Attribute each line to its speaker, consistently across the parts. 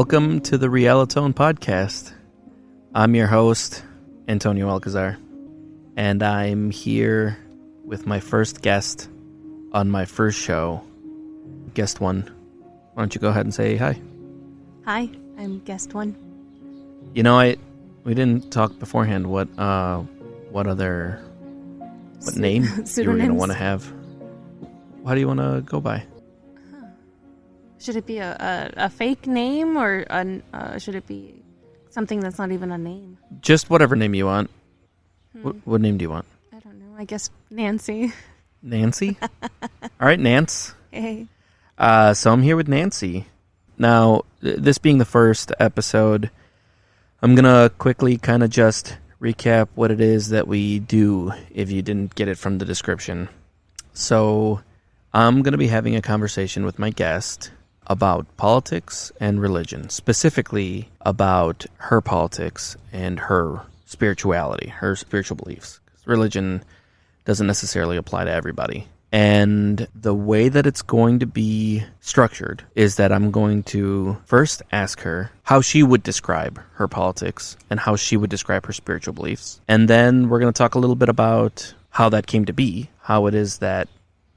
Speaker 1: Welcome to the Realitone Podcast. I'm your host, Antonio Alcazar, and I'm here with my first guest on my first show. Guest one, why don't you go ahead and say hi?
Speaker 2: Hi, I'm guest one.
Speaker 1: You know, we didn't talk beforehand what name you were going to want to have. How do you want to go by?
Speaker 2: Should it be a fake name, or should it be something that's not even a name?
Speaker 1: Just whatever name you want. What name do you want?
Speaker 2: I don't know. I guess Nancy.
Speaker 1: Nancy? All right, Nance.
Speaker 2: Hey.
Speaker 1: So I'm here with Nancy. Now, this being the first episode, I'm going to quickly kind of just recap what it is that we do if you didn't get it from the description. So I'm going to be having a conversation with my guest about politics and religion, specifically about her politics and her spirituality, her spiritual beliefs. Religion doesn't necessarily apply to everybody. And the way that it's going to be structured is that I'm going to first ask her how she would describe her politics and how she would describe her spiritual beliefs. And then we're going to talk a little bit about how that came to be, how it is that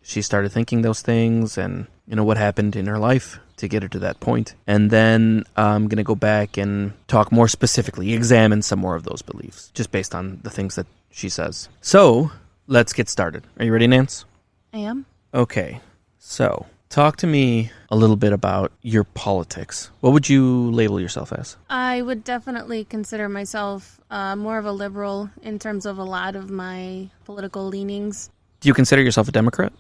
Speaker 1: she started thinking those things, and what happened in her life to get her to that point. And then I'm going to go back and talk more specifically, examine some more of those beliefs, just based on the things that she says. So let's get started. Are you ready, Nance?
Speaker 2: I am.
Speaker 1: Okay, so talk to me a little bit about your politics. What would you label yourself as?
Speaker 2: I would definitely consider myself more of a liberal in terms of a lot of my political leanings.
Speaker 1: Do you consider yourself a Democrat?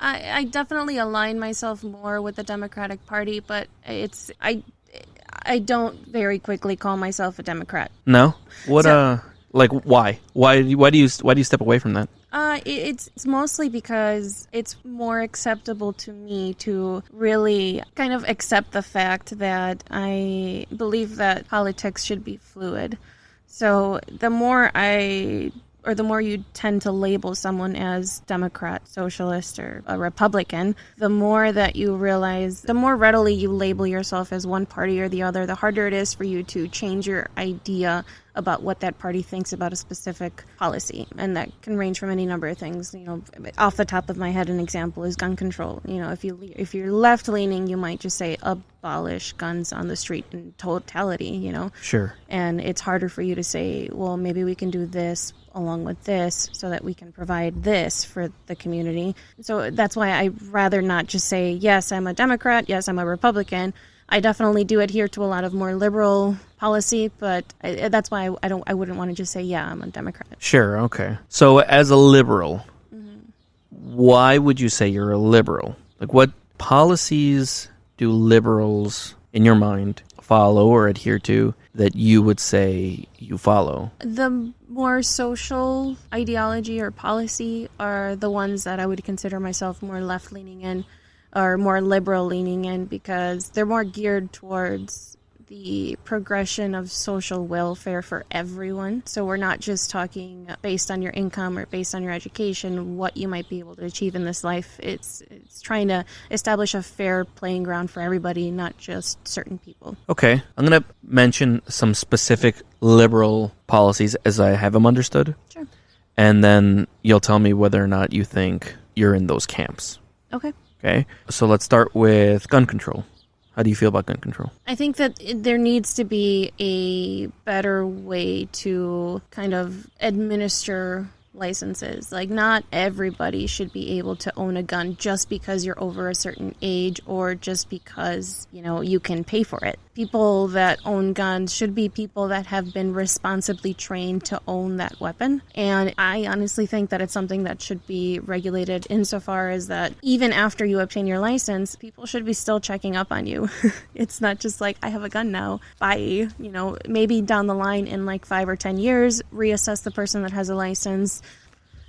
Speaker 2: I definitely align myself more with the Democratic Party, but I don't very quickly call myself a Democrat.
Speaker 1: No? What why? Why do you step away from that?
Speaker 2: It's mostly because it's more acceptable to me to really kind of accept the fact that I believe that politics should be fluid. So the more you tend to label someone as Democrat, Socialist, or a Republican, the more that you realize, the more readily you label yourself as one party or the other, the harder it is for you to change your idea about what that party thinks about a specific policy. And that can range from any number of things. Off the top of my head, an example is gun control. If you're left-leaning, you might just say abolish guns on the street in totality,
Speaker 1: Sure.
Speaker 2: And it's harder for you to say, well, maybe we can do this along with this so that we can provide this for the community. So that's why I'd rather not just say, yes, I'm a Democrat, yes, I'm a Republican. I definitely do adhere to a lot of more liberal policy, but that's why I wouldn't want to just say, yeah, I'm a Democrat.
Speaker 1: Sure, okay. So as a liberal, why would you say you're a liberal? Like, what policies do liberals, in your mind, follow or adhere to that you would say you follow?
Speaker 2: The more social ideology or policy are the ones that I would consider myself more left-leaning in, or more liberal-leaning in, because they're more geared towards the progression of social welfare for everyone. So we're not just talking based on your income or based on your education, what you might be able to achieve in this life. It's trying to establish a fair playing ground for everybody, not just certain people.
Speaker 1: Okay. I'm going to mention some specific liberal policies as I have them understood.
Speaker 2: Sure.
Speaker 1: And then you'll tell me whether or not you think you're in those camps.
Speaker 2: Okay.
Speaker 1: Okay. So let's start with gun control. How do you feel about gun control?
Speaker 2: I think that there needs to be a better way to kind of administer licenses. Like, not everybody should be able to own a gun just because you're over a certain age or just because, you can pay for it. People that own guns should be people that have been responsibly trained to own that weapon. And I honestly think that it's something that should be regulated insofar as that even after you obtain your license, people should be still checking up on you. It's not just like, I have a gun now, bye. Maybe down the line in like 5 or 10 years, reassess the person that has a license.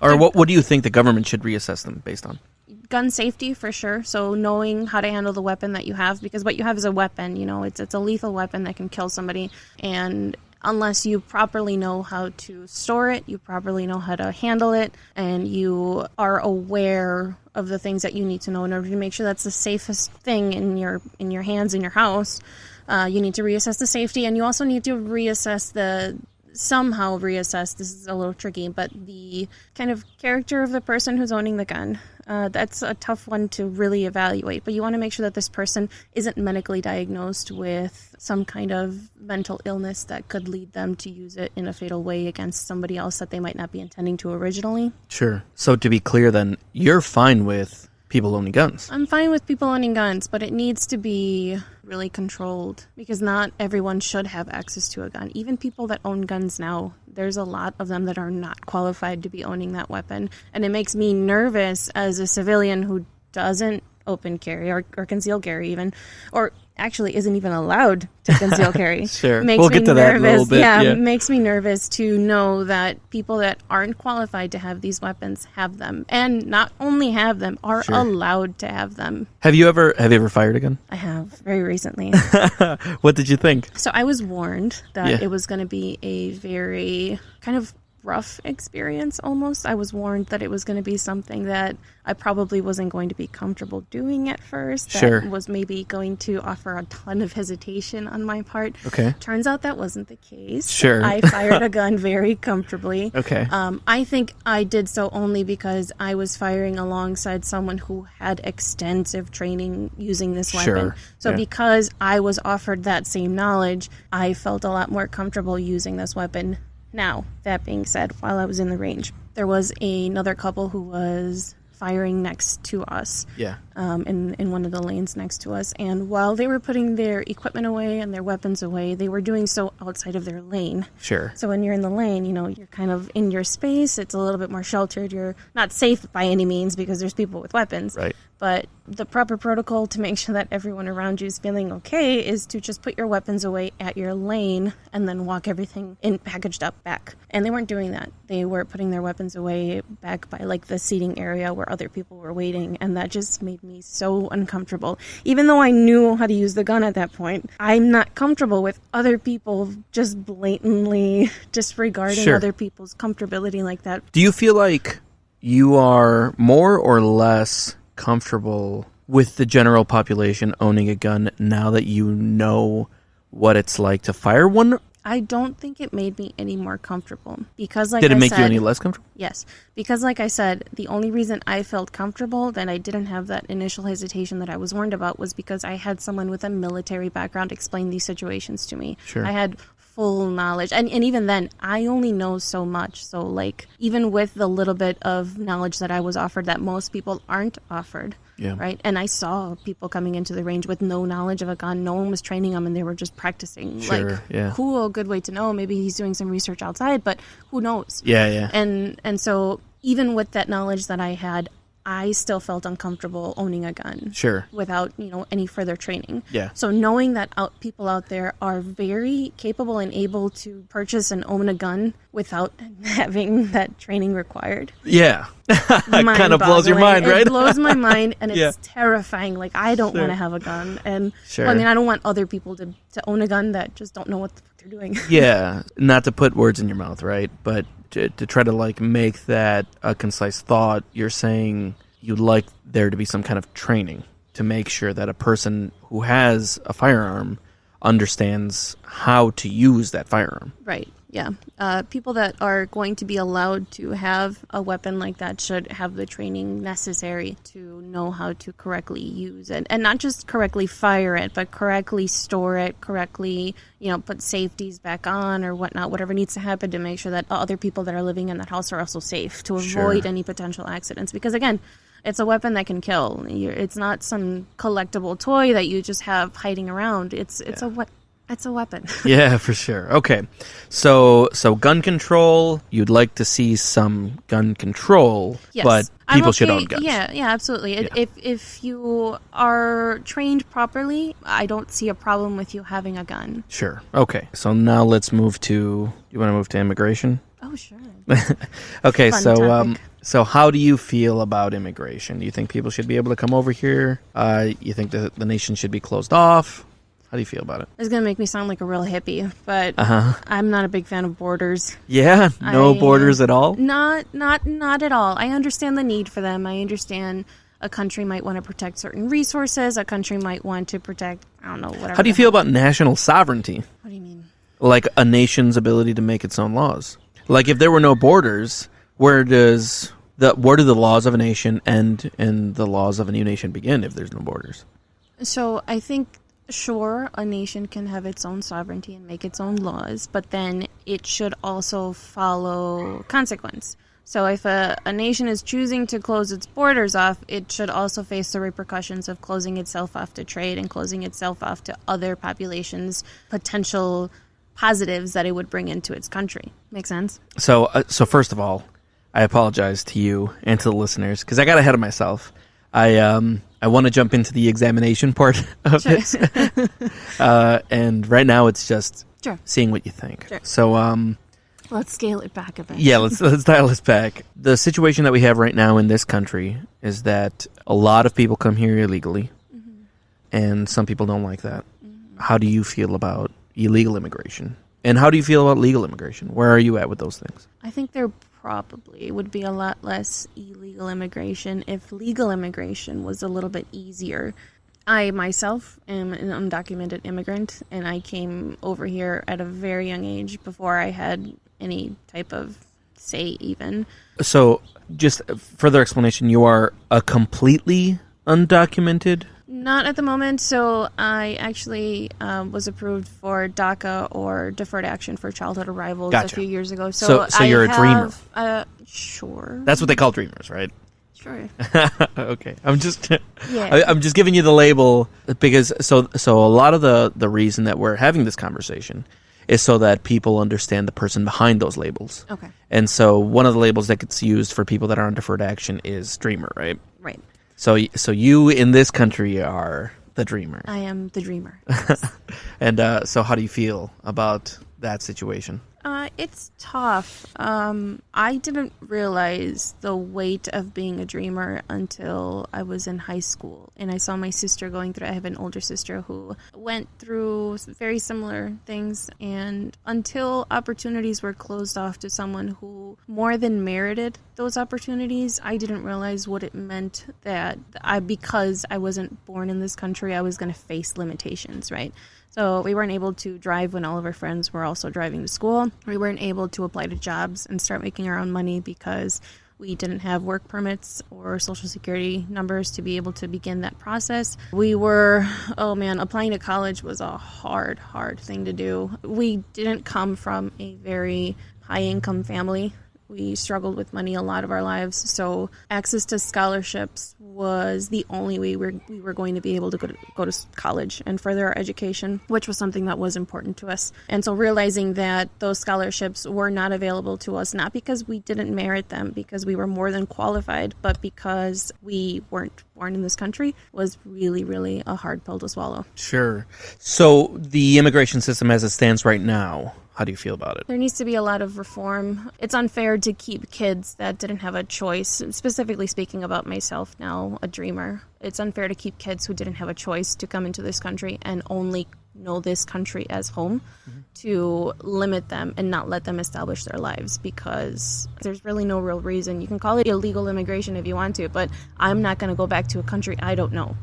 Speaker 1: Or what do you think the government should reassess them based on?
Speaker 2: Gun safety, for sure. So knowing how to handle the weapon that you have, because what you have is a weapon, it's a lethal weapon that can kill somebody. And unless you properly know how to store it, you properly know how to handle it, and you are aware of the things that you need to know in order to make sure that's the safest thing in your hands in your house. You need to reassess the safety, and you also need to somehow reassess, this is a little tricky, but the kind of character of the person who's owning the gun. That's a tough one to really evaluate, but you want to make sure that this person isn't medically diagnosed with some kind of mental illness that could lead them to use it in a fatal way against somebody else that they might not be intending to originally.
Speaker 1: Sure. So to be clear then, you're fine with people owning guns?
Speaker 2: I'm fine with people owning guns, but it needs to be really controlled because not everyone should have access to a gun. Even people that own guns now, there's a lot of them that are not qualified to be owning that weapon. And it makes me nervous as a civilian who doesn't open carry or conceal carry even, or actually isn't even allowed to conceal carry.
Speaker 1: Sure.
Speaker 2: Makes
Speaker 1: we'll
Speaker 2: me
Speaker 1: get to
Speaker 2: nervous.
Speaker 1: that in a little bit.
Speaker 2: Yeah, makes me nervous to know that people that aren't qualified to have these weapons have them. And not only have them, are
Speaker 1: Sure.
Speaker 2: allowed to have them.
Speaker 1: Have you ever fired a gun?
Speaker 2: I have, very recently.
Speaker 1: What did you think?
Speaker 2: So I was warned that
Speaker 1: Yeah.
Speaker 2: it was going to be a very kind of rough experience almost. I was warned that it was going to be something that I probably wasn't going to be comfortable doing at first. That
Speaker 1: Sure.
Speaker 2: was maybe going to offer a ton of hesitation on my part.
Speaker 1: Okay.
Speaker 2: Turns out that wasn't the case.
Speaker 1: Sure.
Speaker 2: I fired a gun very comfortably.
Speaker 1: Okay.
Speaker 2: I think I did so only because I was firing alongside someone who had extensive training using this weapon.
Speaker 1: Sure.
Speaker 2: So
Speaker 1: Yeah.
Speaker 2: because I was offered that same knowledge, I felt a lot more comfortable using this weapon. Now, that being said, while I was in the range, there was another couple who was firing next to us.
Speaker 1: Yeah.
Speaker 2: In one of the lanes next to us. And while they were putting their equipment away and their weapons away, they were doing so outside of their lane.
Speaker 1: Sure.
Speaker 2: So when you're in the lane, you're kind of in your space. It's a little bit more sheltered. You're not safe by any means because there's people with weapons.
Speaker 1: Right.
Speaker 2: But the proper protocol to make sure that everyone around you is feeling okay is to just put your weapons away at your lane and then walk everything in packaged up back. And they weren't doing that. They were putting their weapons away back by like the seating area where other people were waiting. And that just made me so uncomfortable. Even though I knew how to use the gun at that point, I'm not comfortable with other people just blatantly disregarding
Speaker 1: Sure.
Speaker 2: other people's comfortability like that.
Speaker 1: Do you feel like you are more or less comfortable with the general population owning a gun now that you know what it's like to fire one?
Speaker 2: I don't think it made me any more comfortable because, like
Speaker 1: Did it
Speaker 2: I
Speaker 1: make
Speaker 2: said,
Speaker 1: you any less comfortable?
Speaker 2: Yes, because like I said, the only reason I felt comfortable that I didn't have that initial hesitation that I was warned about was because I had someone with a military background explain these situations to me.
Speaker 1: Sure.
Speaker 2: I had full knowledge, and even then, I only know so much. So, like, even with the little bit of knowledge that I was offered that most people aren't offered,
Speaker 1: Yeah.
Speaker 2: right? And I saw people coming into the range with no knowledge of a gun. No one was training them, and they were just practicing.
Speaker 1: Sure,
Speaker 2: Like,
Speaker 1: yeah.
Speaker 2: cool, good way to know. Maybe he's doing some research outside, but who knows?
Speaker 1: Yeah, yeah.
Speaker 2: And so even with that knowledge that I had, I still felt uncomfortable owning a gun.
Speaker 1: Sure.
Speaker 2: Without, any further training.
Speaker 1: Yeah.
Speaker 2: So knowing that people out there are very capable and able to purchase and own a gun without having that training required.
Speaker 1: Yeah. It kind of blows your
Speaker 2: mind-boggling.
Speaker 1: mind, right?
Speaker 2: It blows my mind, and it's
Speaker 1: Yeah.
Speaker 2: terrifying. Like, I don't
Speaker 1: Sure.
Speaker 2: want to have a gun. And
Speaker 1: Sure.
Speaker 2: well, I mean, I don't want other people to own a gun that just don't know what the fuck they're doing.
Speaker 1: Yeah. Not to put words in your mouth, right? But to try to, like, make that a concise thought, you're saying you'd like there to be some kind of training to make sure that a person who has a firearm understands how to use that firearm.
Speaker 2: Right. Yeah. People that are going to be allowed to have a weapon like that should have the training necessary to know how to correctly use it. And not just correctly fire it, but correctly store it, correctly, put safeties back on or whatnot, whatever needs to happen to make sure that other people that are living in that house are also safe to avoid
Speaker 1: Sure.
Speaker 2: any potential accidents. Because, again, it's a weapon that can kill. It's not some collectible toy that you just have hiding around. It's a weapon.
Speaker 1: Yeah, for sure. Okay. So gun control, you'd like to see some gun control,
Speaker 2: Yes.
Speaker 1: but
Speaker 2: I'm
Speaker 1: people should
Speaker 2: okay-
Speaker 1: own guns.
Speaker 2: Yeah, absolutely.
Speaker 1: Yeah.
Speaker 2: If you are trained properly, I don't see a problem with you having a gun.
Speaker 1: Sure. Okay. So now let's move to, you want to move to immigration?
Speaker 2: Oh, sure.
Speaker 1: Okay,
Speaker 2: Fun
Speaker 1: so
Speaker 2: topic.
Speaker 1: so how do you feel about immigration? Do you think people should be able to come over here? You think the nation should be closed off? How do you feel about it?
Speaker 2: It's going to make me sound like a real hippie, but I'm not a big fan of borders.
Speaker 1: Yeah, no borders at all?
Speaker 2: Not at all. I understand the need for them. I understand a country might want to protect certain resources. A country might want to protect, I don't know, whatever.
Speaker 1: How do you feel about national sovereignty?
Speaker 2: What do you mean?
Speaker 1: Like a nation's ability to make its own laws. Like if there were no borders, where do the laws of a nation end and the laws of a new nation begin if there's no borders?
Speaker 2: So I think, sure, a nation can have its own sovereignty and make its own laws, but then it should also follow consequence. So if a nation is choosing to close its borders off, it should also face the repercussions of closing itself off to trade and closing itself off to other populations' potential positives that it would bring into its country. Make sense?
Speaker 1: So first of all, I apologize to you and to the listeners because I got ahead of myself. I want to jump into the examination part of it. And right now it's just seeing what you think.
Speaker 2: Sure.
Speaker 1: So
Speaker 2: let's scale it back a bit.
Speaker 1: Yeah, let's dial this back. The situation that we have right now in this country is that a lot of people come here illegally, and some people don't like that. How do you feel about illegal immigration? And how do you feel about legal immigration? Where are you at with those things?
Speaker 2: I think there probably would be a lot less illegal immigration if legal immigration was a little bit easier. I myself am an undocumented immigrant, and I came over here at a very young age before I had any type of say even. So
Speaker 1: just further explanation, you are a completely undocumented?
Speaker 2: Not at the moment. So I actually was approved for DACA or Deferred Action for Childhood Arrivals a few years ago. So
Speaker 1: you're a dreamer?
Speaker 2: Sure.
Speaker 1: That's what they call dreamers, right?
Speaker 2: Sure.
Speaker 1: Okay. I'm just giving you the label because so a lot of the reason that we're having this conversation is so that people understand the person behind those labels.
Speaker 2: Okay.
Speaker 1: And so one of the labels that gets used for people that are on deferred action is dreamer, right?
Speaker 2: Right.
Speaker 1: So you in this country are the dreamer.
Speaker 2: I am the dreamer. Yes.
Speaker 1: And so how do you feel about that situation?
Speaker 2: It's tough. I didn't realize the weight of being a dreamer until I was in high school. And I saw my sister going through. I have an older sister who went through very similar things. And until opportunities were closed off to someone who more than merited those opportunities, I didn't realize what it meant that because I wasn't born in this country, I was going to face limitations, right? So we weren't able to drive when all of our friends were also driving to school. We weren't able to apply to jobs and start making our own money because we didn't have work permits or social security numbers to be able to begin that process. We were, applying to college was a hard thing to do. We didn't come from a very high-income family. We struggled with money a lot of our lives, so access to scholarships was the only way we were going to be able to go to college and further our education, which was something that was important to us. And so realizing that those scholarships were not available to us, not because we didn't merit them, because we were more than qualified, but because we weren't born in this country, was really, really a hard pill to swallow.
Speaker 1: Sure. So the immigration system as it stands right now, how do you feel about it?
Speaker 2: There needs to be a lot of reform. It's unfair to keep kids that didn't have a choice, specifically speaking about myself now, a dreamer. It's unfair to keep kids who didn't have a choice to come into this country and only know this country as home, to limit them and not let them establish their lives, because there's really no real reason. You can call it illegal immigration if you want to, but I'm not going to go back to a country I don't know.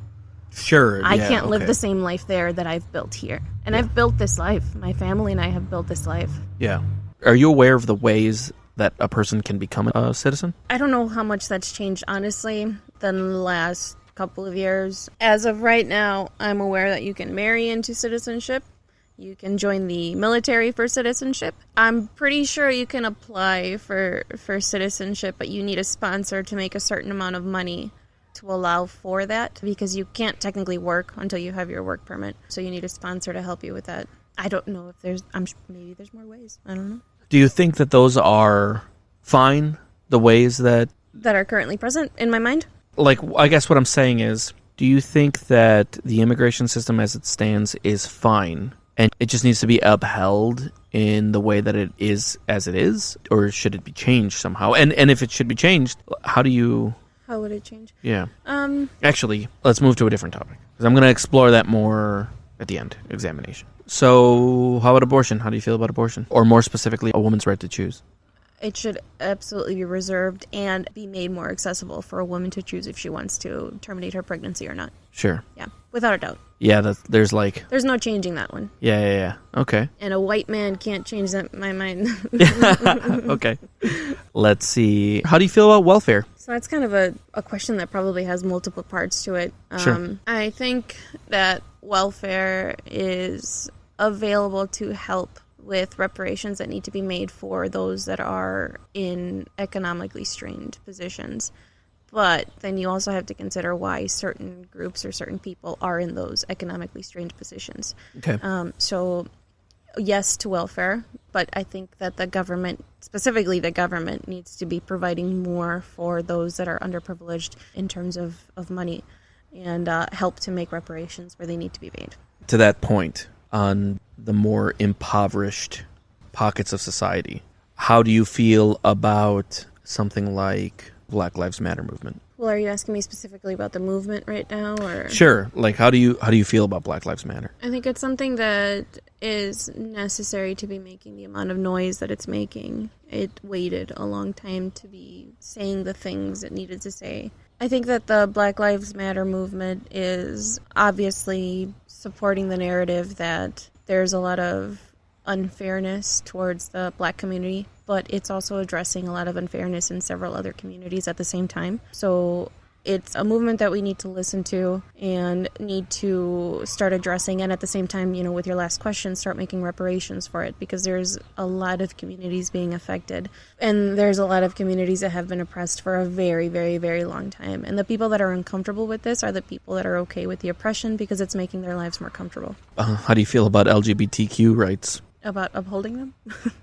Speaker 1: Sure.
Speaker 2: I can't live the same life there that I've built here. And I've built this life. My family and I have built this life.
Speaker 1: Yeah. Are you aware of the ways that a person can become a citizen?
Speaker 2: I don't know how much that's changed, honestly, than the last couple of years. As of right now, I'm aware that you can marry into citizenship. You can join the military for citizenship. I'm pretty sure you can apply for citizenship, but you need a sponsor to make a certain amount of money to allow for that, because you can't technically work until you have your work permit. So you need a sponsor to help you with that. I don't know if maybe there's more ways. I don't know.
Speaker 1: Do you think that those are fine, the ways that
Speaker 2: are currently present in my mind?
Speaker 1: Like, I guess what I'm saying is, do you think that the immigration system as it stands is fine and it just needs to be upheld in the way that it is as it is, or should it be changed somehow? And if it should be changed, how would
Speaker 2: it change?
Speaker 1: Yeah. Actually, let's move to a different topic, because I'm going to explore that more at the end, examination. So how about abortion? How do you feel about abortion? Or more specifically, a woman's right to choose?
Speaker 2: It should absolutely be reserved and be made more accessible for a woman to choose if she wants to terminate her pregnancy or not.
Speaker 1: Sure.
Speaker 2: Yeah, without a doubt.
Speaker 1: Yeah, there's
Speaker 2: no changing that one.
Speaker 1: Yeah. Okay.
Speaker 2: And a white man can't change my mind.
Speaker 1: Okay. Let's see. How do you feel about welfare?
Speaker 2: So that's kind of a question that probably has multiple parts to it.
Speaker 1: Sure.
Speaker 2: I think that welfare is available to help with reparations that need to be made for those that are in economically strained positions. But then you also have to consider why certain groups or certain people are in those economically strained positions.
Speaker 1: Okay.
Speaker 2: So yes to welfare, but I think that the government, specifically the government, needs to be providing more for those that are underprivileged in terms of money and help to make reparations where they need to be made.
Speaker 1: To that point, on the more impoverished pockets of society, how do you feel about something like Black Lives Matter movement?
Speaker 2: Well, are you asking me specifically about the movement right now, or?
Speaker 1: Sure. Like, how do you feel about Black Lives Matter?
Speaker 2: I think it's something that is necessary to be making the amount of noise that it's making. It waited a long time to be saying the things it needed to say. I think that the Black Lives Matter movement is obviously supporting the narrative that there's a lot of unfairness towards the Black community, but it's also addressing a lot of unfairness in several other communities at the same time. So it's a movement that we need to listen to and need to start addressing, and at the same time, you know, with your last question, start making reparations for it, because there's a lot of communities being affected, and there's a lot of communities that have been oppressed for a very, very, very long time. And the people that are uncomfortable with this are the people that are okay with the oppression because it's making their lives more comfortable.
Speaker 1: How do you feel about LGBTQ rights?
Speaker 2: About upholding them?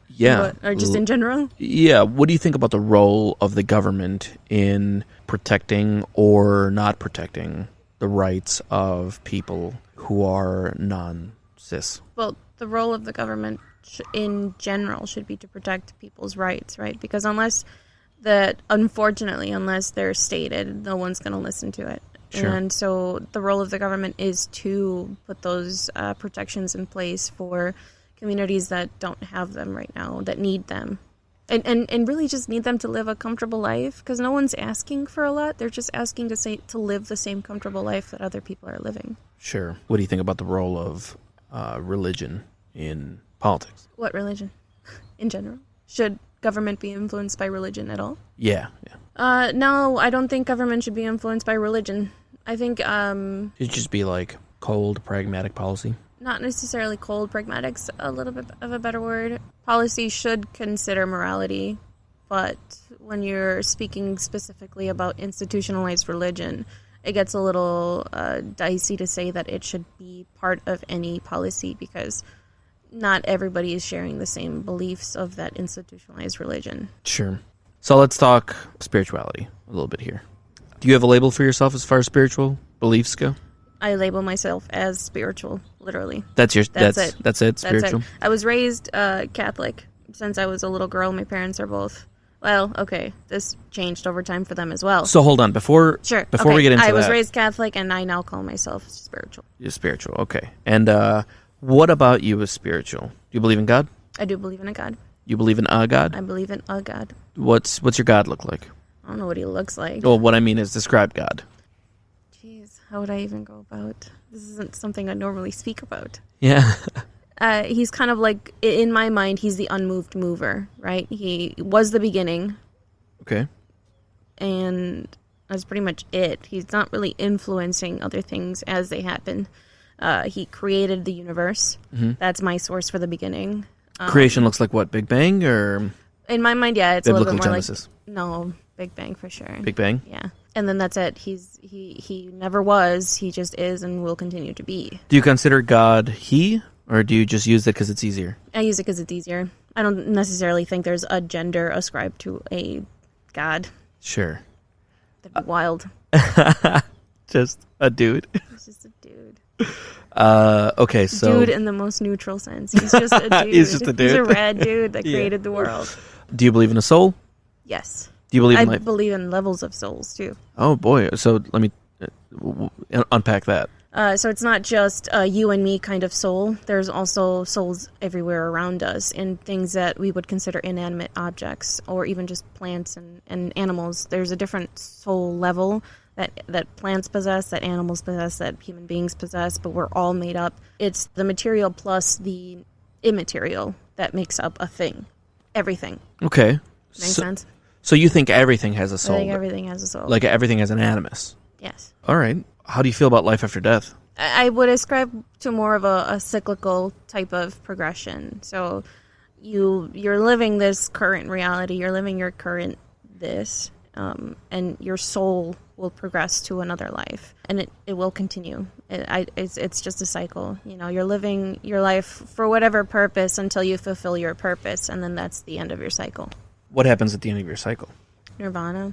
Speaker 1: Yeah.
Speaker 2: Or just in general?
Speaker 1: Yeah. What do you think about the role of the government in protecting or not protecting the rights of people who are non-cis?
Speaker 2: Well, the role of the government in general should be to protect people's rights, right? Because unfortunately, unless they're stated, no one's going to listen to it.
Speaker 1: Sure.
Speaker 2: And so the role of the government is to put those protections in place for communities that don't have them right now, that need them. And really just need them to live a comfortable life, because no one's asking for a lot. They're just asking to live the same comfortable life that other people are living.
Speaker 1: Sure. What do you think about the role of religion in politics?
Speaker 2: What religion? In general? Should government be influenced by religion at all?
Speaker 1: Yeah.
Speaker 2: No, I don't think government should be influenced by religion. I think
Speaker 1: it should just be like cold, pragmatic policy.
Speaker 2: Not necessarily cold. Pragmatic's a little bit of a better word. Policy should consider morality, but when you're speaking specifically about institutionalized religion, it gets a little dicey to say that it should be part of any policy, because not everybody is sharing the same beliefs of that institutionalized religion.
Speaker 1: Sure. So let's talk spirituality a little bit here. Do you have a label for yourself as far as spiritual beliefs go?
Speaker 2: I label myself as spiritual, literally.
Speaker 1: That's it. Spiritual.
Speaker 2: That's it. I was raised Catholic since I was a little girl. My parents are both. Well, okay, this changed over time for them as well.
Speaker 1: So hold on, before we get into that.
Speaker 2: I was raised Catholic, and I now call myself spiritual.
Speaker 1: You're spiritual, okay. And what about you is spiritual? Do you believe in God?
Speaker 2: I do believe in a God.
Speaker 1: You believe in a God?
Speaker 2: I believe in a God.
Speaker 1: What's your God look like?
Speaker 2: I don't know what he looks like.
Speaker 1: Well, what I mean is describe God.
Speaker 2: Jeez, how would I even go about? This isn't something I normally speak about.
Speaker 1: Yeah.
Speaker 2: He's kind of like, in my mind, he's the unmoved mover, right? He was the beginning.
Speaker 1: Okay.
Speaker 2: And that's pretty much it. He's not really influencing other things as they happen. He created the universe. Mm-hmm. That's my source for the beginning.
Speaker 1: Creation looks like what? Big Bang or?
Speaker 2: In my mind, yeah, it's
Speaker 1: Biblical
Speaker 2: a little bit more
Speaker 1: Genesis.
Speaker 2: like no, Big Bang for sure.
Speaker 1: Big Bang.
Speaker 2: Yeah, and then that's it. He never was. He just is and will continue to be.
Speaker 1: Do you consider God he, or do you just use it because it's easier?
Speaker 2: I use it because it's easier. I don't necessarily think there's a gender ascribed to a God.
Speaker 1: Sure.
Speaker 2: That'd be wild.
Speaker 1: Just a dude.
Speaker 2: He's just a dude.
Speaker 1: Okay, so
Speaker 2: dude in the most neutral sense. He's just a dude.
Speaker 1: He's just a dude.
Speaker 2: He's a rad dude that created the world.
Speaker 1: Do you believe in a soul?
Speaker 2: Yes.
Speaker 1: Do you believe in
Speaker 2: I believe in levels of souls too.
Speaker 1: Oh boy! So let me unpack that.
Speaker 2: So it's not just a you and me kind of soul. There's also souls everywhere around us in things that we would consider inanimate objects, or even just plants and animals. There's a different soul level that plants possess, that animals possess, that human beings possess, but we're all made up. It's the material plus the immaterial that makes up a thing. Everything.
Speaker 1: Okay.
Speaker 2: Makes sense?
Speaker 1: So you think everything has a soul?
Speaker 2: I think everything has a soul.
Speaker 1: Like everything has an animus?
Speaker 2: Yes.
Speaker 1: All right. How do you feel about life after death?
Speaker 2: I would ascribe to more of a cyclical type of progression. So you're living this current reality, you're living your current this, and your soul will progress to another life, and it will continue. It's just a cycle. You're living your life for whatever purpose until you fulfill your purpose, and then that's the end of your cycle.
Speaker 1: What happens at the end of your cycle?
Speaker 2: Nirvana.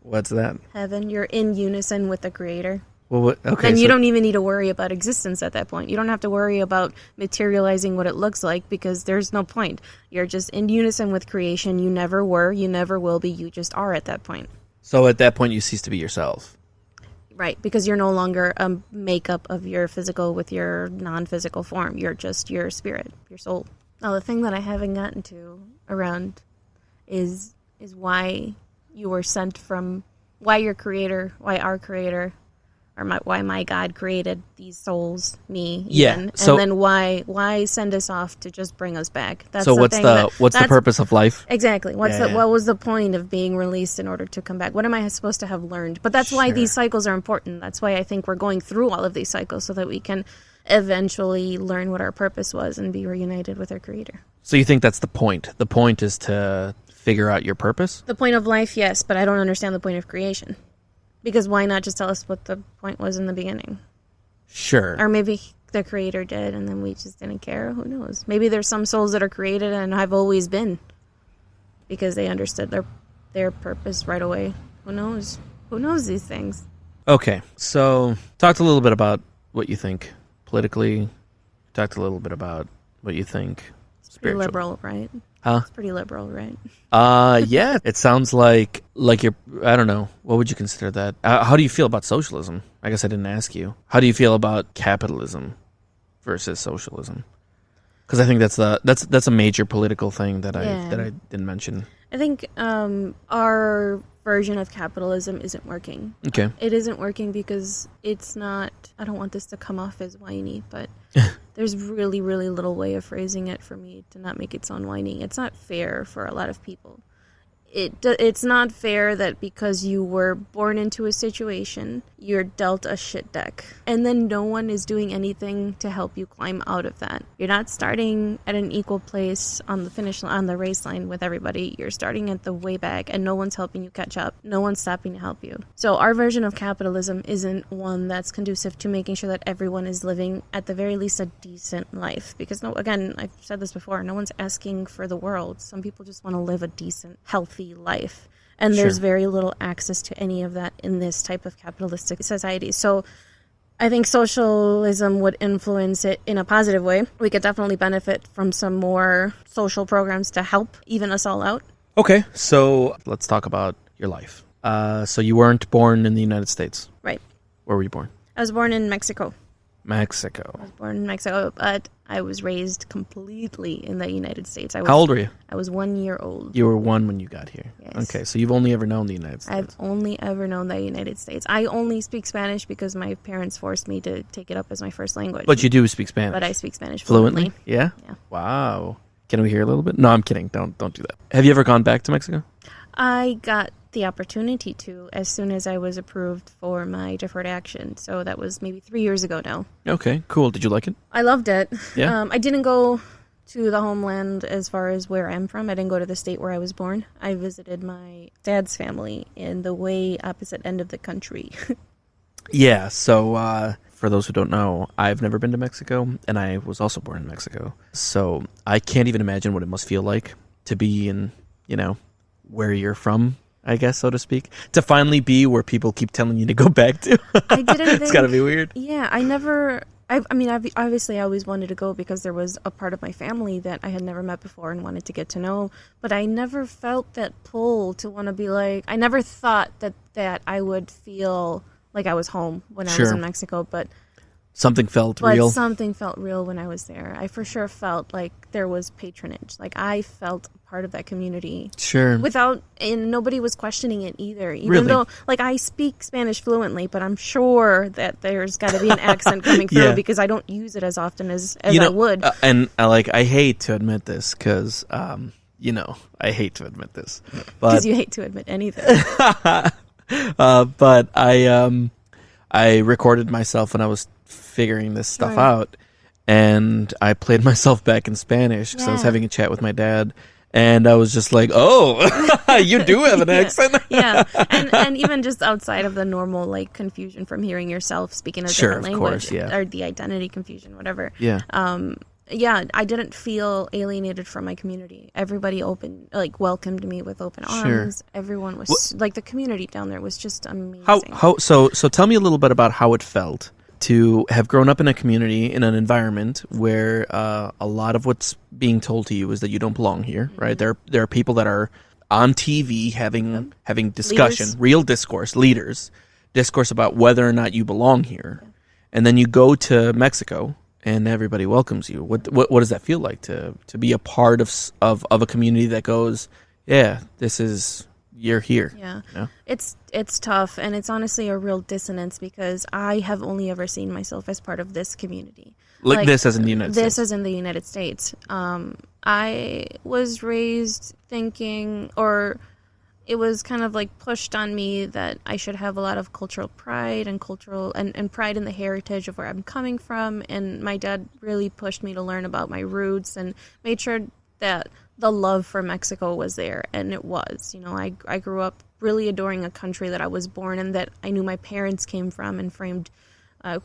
Speaker 1: What's that?
Speaker 2: Heaven. You're in unison with the Creator.
Speaker 1: Well, okay.
Speaker 2: Then you don't even need to worry about existence at that point. You don't have to worry about materializing what it looks like, because there's no point. You're just in unison with creation. You never were, you never will be, you just are at that point.
Speaker 1: So at that point you cease to be yourself.
Speaker 2: Right, because you're no longer a makeup of your physical with your non-physical form. You're just your spirit, your soul. Now, the thing that I haven't gotten to around is why you were sent from, why your creator, why our creator, or why my God created these souls, me, even,
Speaker 1: so,
Speaker 2: and then why send us off to just bring us back? That's
Speaker 1: so
Speaker 2: what's
Speaker 1: the purpose of life?
Speaker 2: Exactly. What was the point of being released in order to come back? What am I supposed to have learned? But that's why these cycles are important. That's why I think we're going through all of these cycles, so that we can eventually learn what our purpose was and be reunited with our Creator.
Speaker 1: So you think that's the point? The point is to figure out your purpose?
Speaker 2: The point of life, yes, but I don't understand the point of creation. Because why not just tell us what the point was in the beginning?
Speaker 1: Sure.
Speaker 2: Or maybe the Creator did, and then we just didn't care. Who knows? Maybe there's some souls that are created and have always been, because they understood their purpose right away. Who knows? Who knows these things?
Speaker 1: Okay, so talked a little bit about what you think politically. Talked a little bit about what you think spiritual.
Speaker 2: Pretty liberal, right?
Speaker 1: Huh?
Speaker 2: It's pretty liberal, right?
Speaker 1: Yeah. It sounds like you're, I don't know, what would you consider that? How do you feel about socialism? I guess I didn't ask you. How do you feel about capitalism versus socialism? Because I think that's a major political thing that I didn't mention.
Speaker 2: I think our version of capitalism isn't working.
Speaker 1: Okay.
Speaker 2: It isn't working because it's not, I don't want this to come off as whiny, but there's really, really little way of phrasing it for me to not make it sound whiny. It's not fair for a lot of people. It's not fair that because you were born into a situation, you're dealt a shit deck, and then no one is doing anything to help you climb out of that. You're not starting at an equal place on the finish line, on the race line with everybody. You're starting at the way back, and no one's helping you catch up. No one's stopping to help you. So our version of capitalism isn't one that's conducive to making sure that everyone is living at the very least a decent life. Because again, I've said this before, no one's asking for the world. Some people just want to live a decent, healthy life, and there's very little access to any of that in this type of capitalistic society. So I think socialism would influence it in a positive way. We could definitely benefit from some more social programs to help even us all out.
Speaker 1: Okay, so let's talk about your life. So you weren't born in the United States?
Speaker 2: Right.
Speaker 1: Where were you born?
Speaker 2: I was born in Mexico.
Speaker 1: Mexico.
Speaker 2: I was born in Mexico, but I was raised completely in the United States.
Speaker 1: How old were you?
Speaker 2: I was 1 year old.
Speaker 1: You were 1 when you got here?
Speaker 2: Yes.
Speaker 1: Okay, so you've only ever known the United States?
Speaker 2: I've only ever known the United States. I only speak Spanish because my parents forced me to take it up as my first language.
Speaker 1: But you do speak Spanish?
Speaker 2: But I speak Spanish
Speaker 1: fluently. Yeah?
Speaker 2: Yeah.
Speaker 1: Wow. Can we hear a little bit? No, I'm kidding. Don't do that. Have you ever gone back to Mexico?
Speaker 2: I got the opportunity to as soon as I was approved for my deferred action. So that was maybe 3 years ago now.
Speaker 1: Okay, cool. Did you like it?
Speaker 2: I loved it.
Speaker 1: Yeah.
Speaker 2: I didn't go to the homeland as far as where I'm from. I didn't go to the state where I was born. I visited my dad's family in the way opposite end of the country.
Speaker 1: Yeah, so for those who don't know, I've never been to Mexico, and I was also born in Mexico. So I can't even imagine what it must feel like to be in, where you're from, I guess, so to speak. To finally be where people keep telling you to go back to.
Speaker 2: I didn't think,
Speaker 1: it's got to be weird.
Speaker 2: Yeah, obviously I always wanted to go because there was a part of my family that I had never met before and wanted to get to know. But I never felt that pull to want to be like, I never thought that I would feel like I was home when I was in Mexico. But
Speaker 1: Something felt
Speaker 2: but
Speaker 1: real.
Speaker 2: something felt real when I was there. I for sure felt like there was patronage. Like I felt a part of that community.
Speaker 1: Sure.
Speaker 2: And nobody was questioning it either. Even
Speaker 1: Really?
Speaker 2: though, like, I speak Spanish fluently, but I'm sure that there's got to be an accent coming through because I don't use it as often as I would.
Speaker 1: I hate to admit this because, I hate to admit this.
Speaker 2: Because you hate to admit anything.
Speaker 1: But I recorded myself when I was figuring this stuff out, and I played myself back in Spanish because I was having a chat with my dad, and I was just like, "Oh, you do have an accent."
Speaker 2: Yeah, and even just outside of the normal like confusion from hearing yourself speaking a different language, or the identity confusion, whatever.
Speaker 1: Yeah.
Speaker 2: I didn't feel alienated from my community. Everybody welcomed me with open arms. Everyone was like, the community down there was just amazing.
Speaker 1: So tell me a little bit about how it felt to have grown up in a community, in an environment where a lot of what's being told to you is that you don't belong here, right? There are people that are on TV having discussion, real discourse, discourse about whether or not you belong here. Yeah. And then you go to Mexico and everybody welcomes you. What does that feel like to be a part of a community that goes, yeah, you're here?
Speaker 2: Yeah. You know? It's tough, and it's honestly a real dissonance because I have only ever seen myself as part of this community.
Speaker 1: Like this as in the United States.
Speaker 2: This as in the United States. I was raised thinking, or it was kind of like pushed on me that I should have a lot of cultural pride and pride in the heritage of where I'm coming from. And my dad really pushed me to learn about my roots and made sure that the love for Mexico was there. And it was. I grew up really adoring a country that I was born in, that I knew my parents came from and framed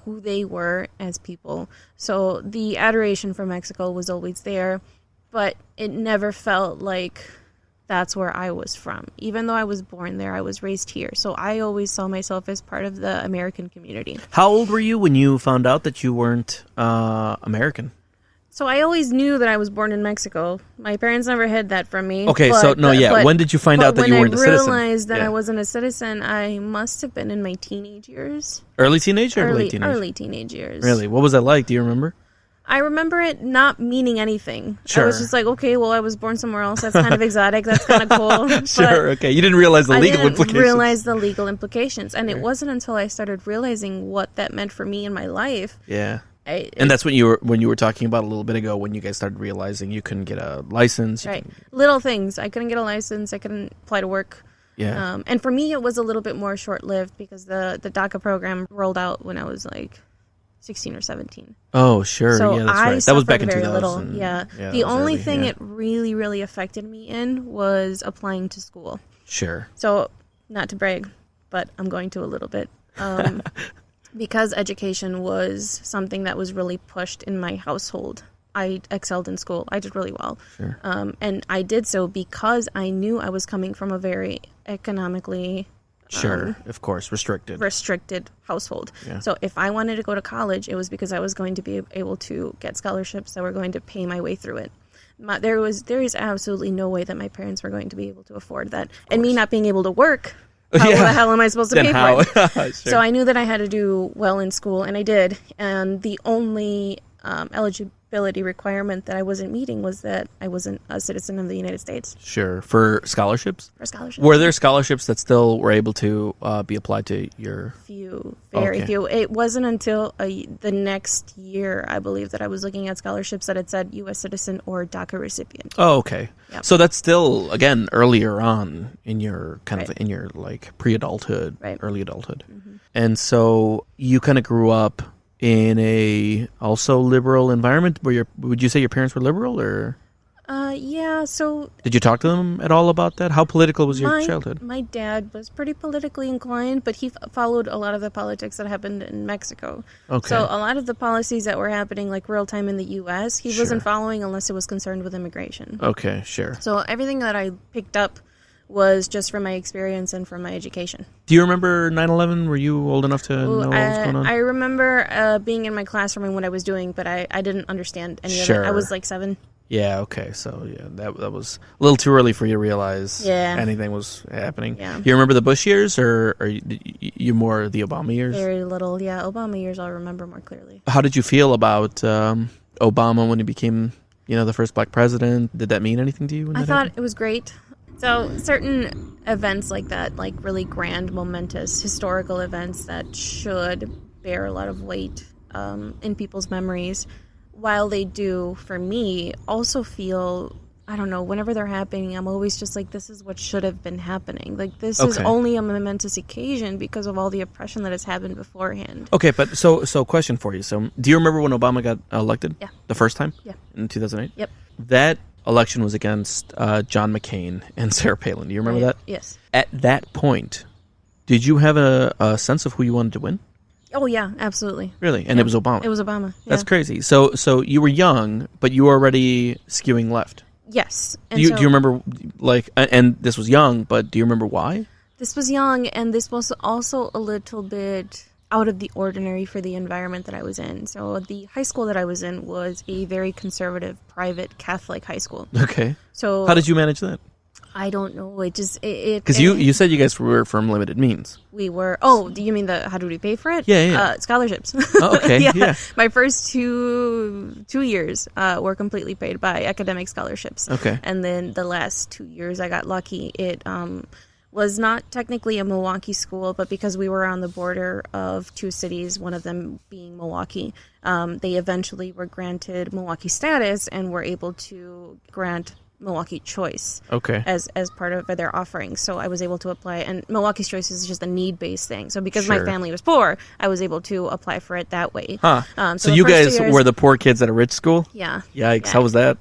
Speaker 2: who they were as people. So the adoration for Mexico was always there, but it never felt like that's where I was from. Even though I was born there, I was raised here. So I always saw myself as part of the American community.
Speaker 1: How old were you when you found out that you weren't American?
Speaker 2: So I always knew that I was born in Mexico. My parents never hid that from me.
Speaker 1: Okay, when did you find out that you weren't a citizen?
Speaker 2: When I realized that I wasn't a citizen, I must have been in my teenage years.
Speaker 1: Early teenage or late teenage?
Speaker 2: Early teenage years.
Speaker 1: Really? What was that like? Do you remember?
Speaker 2: I remember it not meaning anything.
Speaker 1: Sure.
Speaker 2: I was just like, okay, well, I was born somewhere else. That's kind of exotic. That's kind of cool.
Speaker 1: Sure, okay. You didn't realize the legal implications.
Speaker 2: I didn't realize the legal implications. And it wasn't until I started realizing what that meant for me in my life.
Speaker 1: Yeah. And that's when you were talking about a little bit ago, when you guys started realizing you couldn't get a license.
Speaker 2: Right. Little things. I couldn't get a license. I couldn't apply to work.
Speaker 1: Yeah.
Speaker 2: And for me, it was a little bit more short-lived because the DACA program rolled out when I was like 16 or 17.
Speaker 1: Oh, sure.
Speaker 2: So
Speaker 1: yeah, that's
Speaker 2: I
Speaker 1: right. That was back in
Speaker 2: very
Speaker 1: 2000.
Speaker 2: Little. Yeah. The only thing it really, really affected me in was applying to school.
Speaker 1: Sure.
Speaker 2: So, not to brag, but I'm going to a little bit. Because education was something that was really pushed in my household. I excelled in school. I did really well.
Speaker 1: Sure.
Speaker 2: And I did so because I knew I was coming from a very economically...
Speaker 1: of course, restricted
Speaker 2: household.
Speaker 1: Yeah.
Speaker 2: So if I wanted to go to college, it was because I was going to be able to get scholarships that were going to pay my way through it. There is absolutely no way that my parents were going to be able to afford that. And me not being able to work, how the hell am I supposed to pay for it? Sure. So I knew that I had to do well in school, and I did. And the only eligibility requirement that I wasn't meeting was that I wasn't a citizen of the United States.
Speaker 1: Sure. For scholarships?
Speaker 2: For scholarships.
Speaker 1: Were there scholarships that still were able to be applied to your...
Speaker 2: Very few. It wasn't until the next year, I believe, that I was looking at scholarships that it said U.S. citizen or DACA recipient.
Speaker 1: Oh, okay.
Speaker 2: Yep.
Speaker 1: So that's still, again, earlier on in your in your like pre-adulthood, early adulthood. Mm-hmm. And so you kind of grew up in a also liberal environment where would you say your parents were liberal, or?
Speaker 2: Yeah, so...
Speaker 1: Did you talk to them at all about that? How political was your childhood?
Speaker 2: My dad was pretty politically inclined, but he followed a lot of the politics that happened in Mexico.
Speaker 1: Okay.
Speaker 2: So a lot of the policies that were happening like real time in the U.S., he wasn't following unless it was concerned with immigration.
Speaker 1: Okay, sure.
Speaker 2: So everything that I picked up was just from my experience and from my education.
Speaker 1: Do you remember 9/11? Were you old enough to know what was going on?
Speaker 2: I remember being in my classroom and what I was doing, but I didn't understand any of it. I was like 7.
Speaker 1: Yeah, okay. So, yeah, that was a little too early for you to realize
Speaker 2: Yeah.
Speaker 1: anything was happening.
Speaker 2: Yeah.
Speaker 1: You remember the Bush years, or are you more the Obama years?
Speaker 2: Very little. Yeah, Obama years I'll remember more clearly.
Speaker 1: How did you feel about Obama when he became, the first black president? Did that mean anything to you? When
Speaker 2: I
Speaker 1: that
Speaker 2: thought
Speaker 1: happened?
Speaker 2: it was great. So certain events like that, like really grand, momentous, historical events that should bear a lot of weight in people's memories, while they do, for me, also feel, I don't know, whenever they're happening, I'm always just like, this is what should have been happening. Like, this is
Speaker 1: Okay.
Speaker 2: only a momentous occasion because of all the oppression that has happened beforehand.
Speaker 1: Okay, but so question for you. So, do you remember when Obama got elected?
Speaker 2: Yeah.
Speaker 1: The first time?
Speaker 2: Yeah.
Speaker 1: In 2008?
Speaker 2: Yep.
Speaker 1: That election was against John McCain and Sarah Palin. Do you remember that?
Speaker 2: Yes.
Speaker 1: At that point, did you have a sense of who you wanted to win?
Speaker 2: Oh, yeah, absolutely.
Speaker 1: Really? And it was Obama?
Speaker 2: It was Obama. Yeah.
Speaker 1: That's crazy. So you were young, but you were already skewing left.
Speaker 2: Yes.
Speaker 1: Do you remember, and this was young, but do you remember why?
Speaker 2: This was young, and this was also a little bit out of the ordinary for the environment that I was in. So the high school that I was in was a very conservative, private Catholic high school.
Speaker 1: Okay.
Speaker 2: So
Speaker 1: How did you manage that?
Speaker 2: I don't know. It just
Speaker 1: Because you said you guys were from limited means.
Speaker 2: we were. Oh, do you mean how did we pay for it?
Speaker 1: Yeah.
Speaker 2: Scholarships.
Speaker 1: Oh, okay. Yeah.
Speaker 2: My first two years were completely paid by academic scholarships.
Speaker 1: Okay.
Speaker 2: And then the last 2 years, I got lucky. It was not technically a Milwaukee school, but because we were on the border of two cities, one of them being Milwaukee, they eventually were granted Milwaukee status and were able to grant Milwaukee Choice
Speaker 1: Okay.
Speaker 2: as part of their offerings. So I was able to apply, and Milwaukee's Choice is just a need-based thing. So because my
Speaker 1: Sure.
Speaker 2: family was poor, I was able to apply for it that way.
Speaker 1: Huh.
Speaker 2: So
Speaker 1: So
Speaker 2: the
Speaker 1: you
Speaker 2: first 2
Speaker 1: guys
Speaker 2: years-
Speaker 1: were the poor kids at a rich school?
Speaker 2: Yeah.
Speaker 1: Yikes.
Speaker 2: Yeah.
Speaker 1: How was that?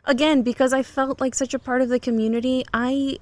Speaker 2: Again, because I felt like such a part of the community, I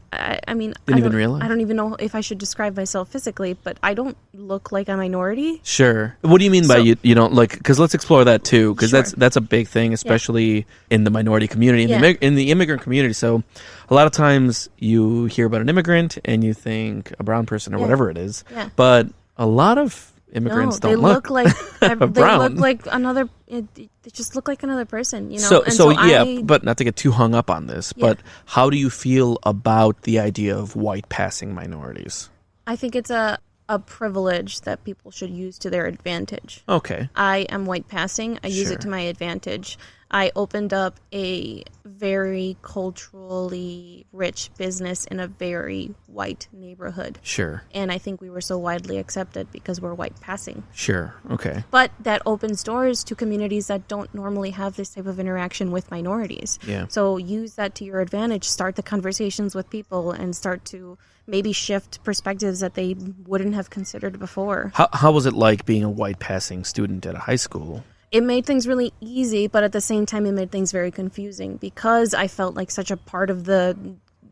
Speaker 2: mean,
Speaker 1: Didn't even realize?
Speaker 2: I don't even know if I should describe myself physically, but I don't look like a minority.
Speaker 1: Sure. What do you mean by
Speaker 2: So-
Speaker 1: you don't like? Because let's explore that too. Because
Speaker 2: Sure.
Speaker 1: that's a big thing, especially in the minority community,
Speaker 2: Yeah.
Speaker 1: in the immigrant community. So, a lot of times you hear about an immigrant and you think a brown person or
Speaker 2: Yeah.
Speaker 1: whatever it is.
Speaker 2: Yeah.
Speaker 1: But a lot of immigrants
Speaker 2: No, they
Speaker 1: don't
Speaker 2: look like they
Speaker 1: brown.
Speaker 2: look like another. They just look like another person, you know.
Speaker 1: So,
Speaker 2: And
Speaker 1: so yeah,
Speaker 2: I-
Speaker 1: but not to get too hung up on this,
Speaker 2: Yeah.
Speaker 1: but how do you feel about the idea of white passing minorities?
Speaker 2: I think it's a privilege that people should use to their advantage.
Speaker 1: Okay.
Speaker 2: I am white passing. I use
Speaker 1: Sure.
Speaker 2: it to my advantage. I opened up a very culturally rich business in a very white neighborhood.
Speaker 1: Sure.
Speaker 2: And I think we were so widely accepted because we're white passing.
Speaker 1: Sure. Okay.
Speaker 2: But that opens doors to communities that don't normally have this type of interaction with minorities.
Speaker 1: Yeah.
Speaker 2: So use that to your advantage. Start the conversations with people and start to maybe shift perspectives that they wouldn't have considered before.
Speaker 1: How was it like being a white passing student at a high school?
Speaker 2: It made things really easy, but at the same time, it made things very confusing because I felt like such a part of the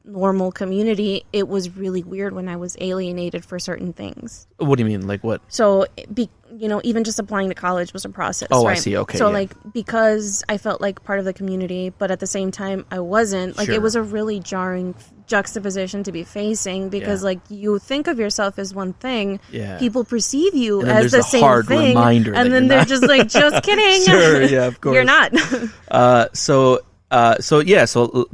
Speaker 2: normal community. It was really weird when I was alienated for certain things.
Speaker 1: What do you mean? Like what?
Speaker 2: So, even just applying to college was a process.
Speaker 1: Oh, I
Speaker 2: right?
Speaker 1: see. Okay,
Speaker 2: So,
Speaker 1: yeah.
Speaker 2: because I felt like part of the community, but at the same time, I wasn't. Like,
Speaker 1: Sure.
Speaker 2: it was a really jarring juxtaposition to be facing because,
Speaker 1: Yeah.
Speaker 2: you think of yourself as one thing.
Speaker 1: Yeah.
Speaker 2: People perceive you
Speaker 1: And then
Speaker 2: as
Speaker 1: there's
Speaker 2: the
Speaker 1: a
Speaker 2: same
Speaker 1: hard
Speaker 2: thing.
Speaker 1: reminder that
Speaker 2: and then
Speaker 1: you're
Speaker 2: they're
Speaker 1: not.
Speaker 2: just like, just kidding.
Speaker 1: Sure, yeah, of course.
Speaker 2: You're not.
Speaker 1: So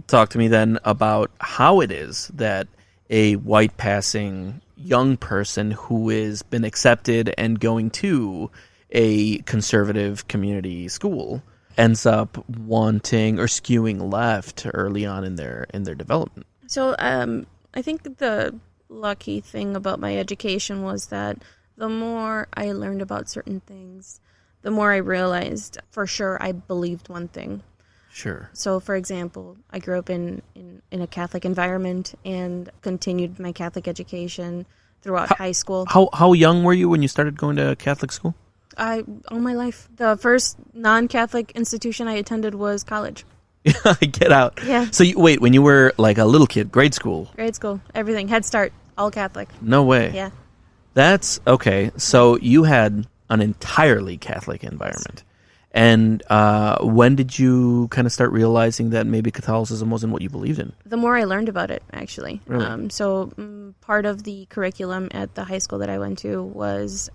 Speaker 1: talk to me then about how it is that a white passing young person who has been accepted and going to a conservative community school ends up wanting or skewing left early on in their development.
Speaker 2: So I think the lucky thing about my education was that the more I learned about certain things, the more I realized for sure I believed one thing.
Speaker 1: Sure.
Speaker 2: So, for example, I grew up in a Catholic environment and continued my Catholic education throughout high school.
Speaker 1: How young were you when you started going to Catholic school?
Speaker 2: All my life. The first non-Catholic institution I attended was college.
Speaker 1: Get out.
Speaker 2: Yeah.
Speaker 1: So wait, when you were like a little kid, grade school?
Speaker 2: Grade school, everything, Head Start, all Catholic.
Speaker 1: No way.
Speaker 2: Yeah.
Speaker 1: That's okay. So you had an entirely Catholic environment. And when did you kind of start realizing that maybe Catholicism wasn't what you believed in?
Speaker 2: The more I learned about it, actually.
Speaker 1: Really?
Speaker 2: Part of the curriculum at the high school that I went to was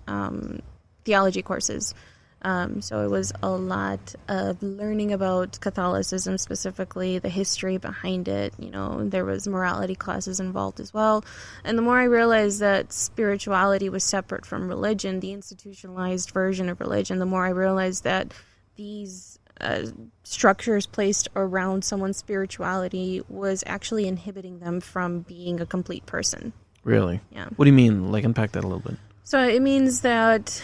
Speaker 2: theology courses. So it was a lot of learning about Catholicism, specifically the history behind it. There was morality classes involved as well. And the more I realized that spirituality was separate from religion, the institutionalized version of religion, the more I realized that these structures placed around someone's spirituality was actually inhibiting them from being a complete person.
Speaker 1: Really?
Speaker 2: Yeah.
Speaker 1: What do you mean? Like, unpack that a little bit.
Speaker 2: So it means that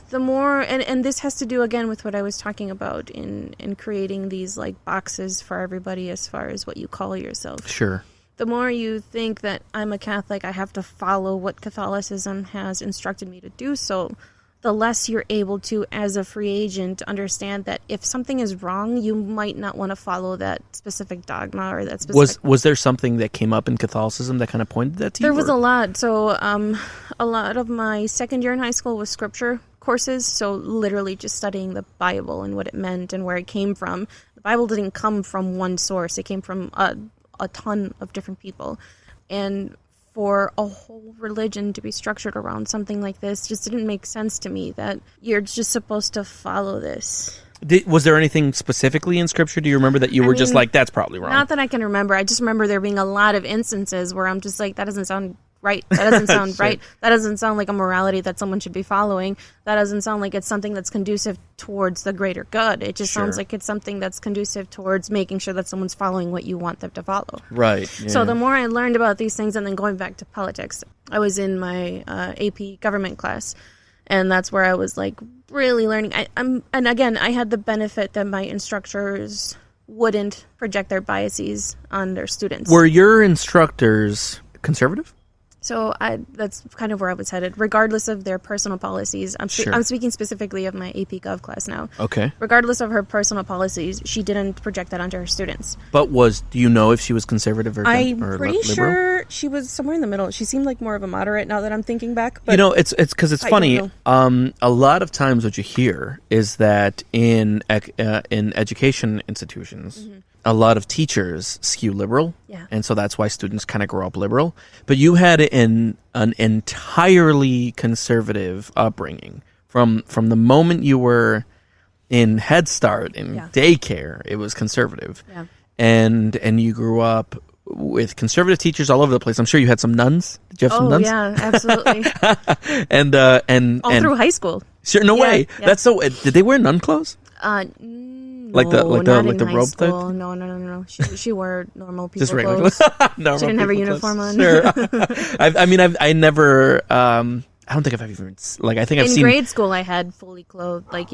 Speaker 2: the more, and this has to do again with what I was talking about in creating these like boxes for everybody as far as what you call yourself.
Speaker 1: Sure.
Speaker 2: The more you think that I'm a Catholic, I have to follow what Catholicism has instructed me to do so, the less you're able to, as a free agent, understand that if something is wrong, you might not want to follow that specific dogma or that specific...
Speaker 1: Was there something that came up in Catholicism that kind of pointed that to you?
Speaker 2: There was a lot. So a lot of my second year in high school was scripture courses, so literally just studying the Bible and what it meant and where it came from. The Bible didn't come from one source. It came from a ton of different people. And for a whole religion to be structured around something like this just didn't make sense to me, that you're just supposed to follow this.
Speaker 1: Was there anything specifically in Scripture? Do you remember that you were just like, that's probably wrong?
Speaker 2: Not that I can remember. I just remember there being a lot of instances where I'm just like, that doesn't sound right. That doesn't sound right. That doesn't sound like a morality that someone should be following. That doesn't sound like it's something that's conducive towards the greater good. It just sounds like it's something that's conducive towards making sure that someone's following what you want them to follow.
Speaker 1: Right. Yeah.
Speaker 2: So the more I learned about these things, and then going back to politics, I was in my AP government class, and that's where I was like really learning. And again, I had the benefit that my instructors wouldn't project their biases on their students.
Speaker 1: Were your instructors conservative?
Speaker 2: So that's kind of where I was headed, regardless of their personal policies. I'm speaking specifically of my AP Gov class now.
Speaker 1: Okay.
Speaker 2: Regardless of her personal policies, she didn't project that onto her students.
Speaker 1: But do you know if she was conservative or
Speaker 2: I'm
Speaker 1: or
Speaker 2: pretty
Speaker 1: liberal?
Speaker 2: sure she was somewhere in the middle. She seemed like more of a moderate now that I'm thinking back. But
Speaker 1: it's because it's funny. A lot of times what you hear is that in education institutions,
Speaker 2: mm-hmm.
Speaker 1: a lot of teachers skew liberal, and so that's why students kind of grow up liberal. But you had an entirely conservative upbringing from the moment you were in Head Start in daycare. It was conservative, and you grew up with conservative teachers all over the place. I'm sure you had some nuns. Did you have some nuns?
Speaker 2: Oh yeah, absolutely.
Speaker 1: and
Speaker 2: through high school.
Speaker 1: Sure, no way. Yeah. That's so. Did they wear nun clothes? Like the robe type?
Speaker 2: No. She wore normal people
Speaker 1: just regular
Speaker 2: clothes. She didn't have a uniform on.
Speaker 1: Sure. I never. I don't think I've even I think I've seen.
Speaker 2: In grade school, I had fully clothed, like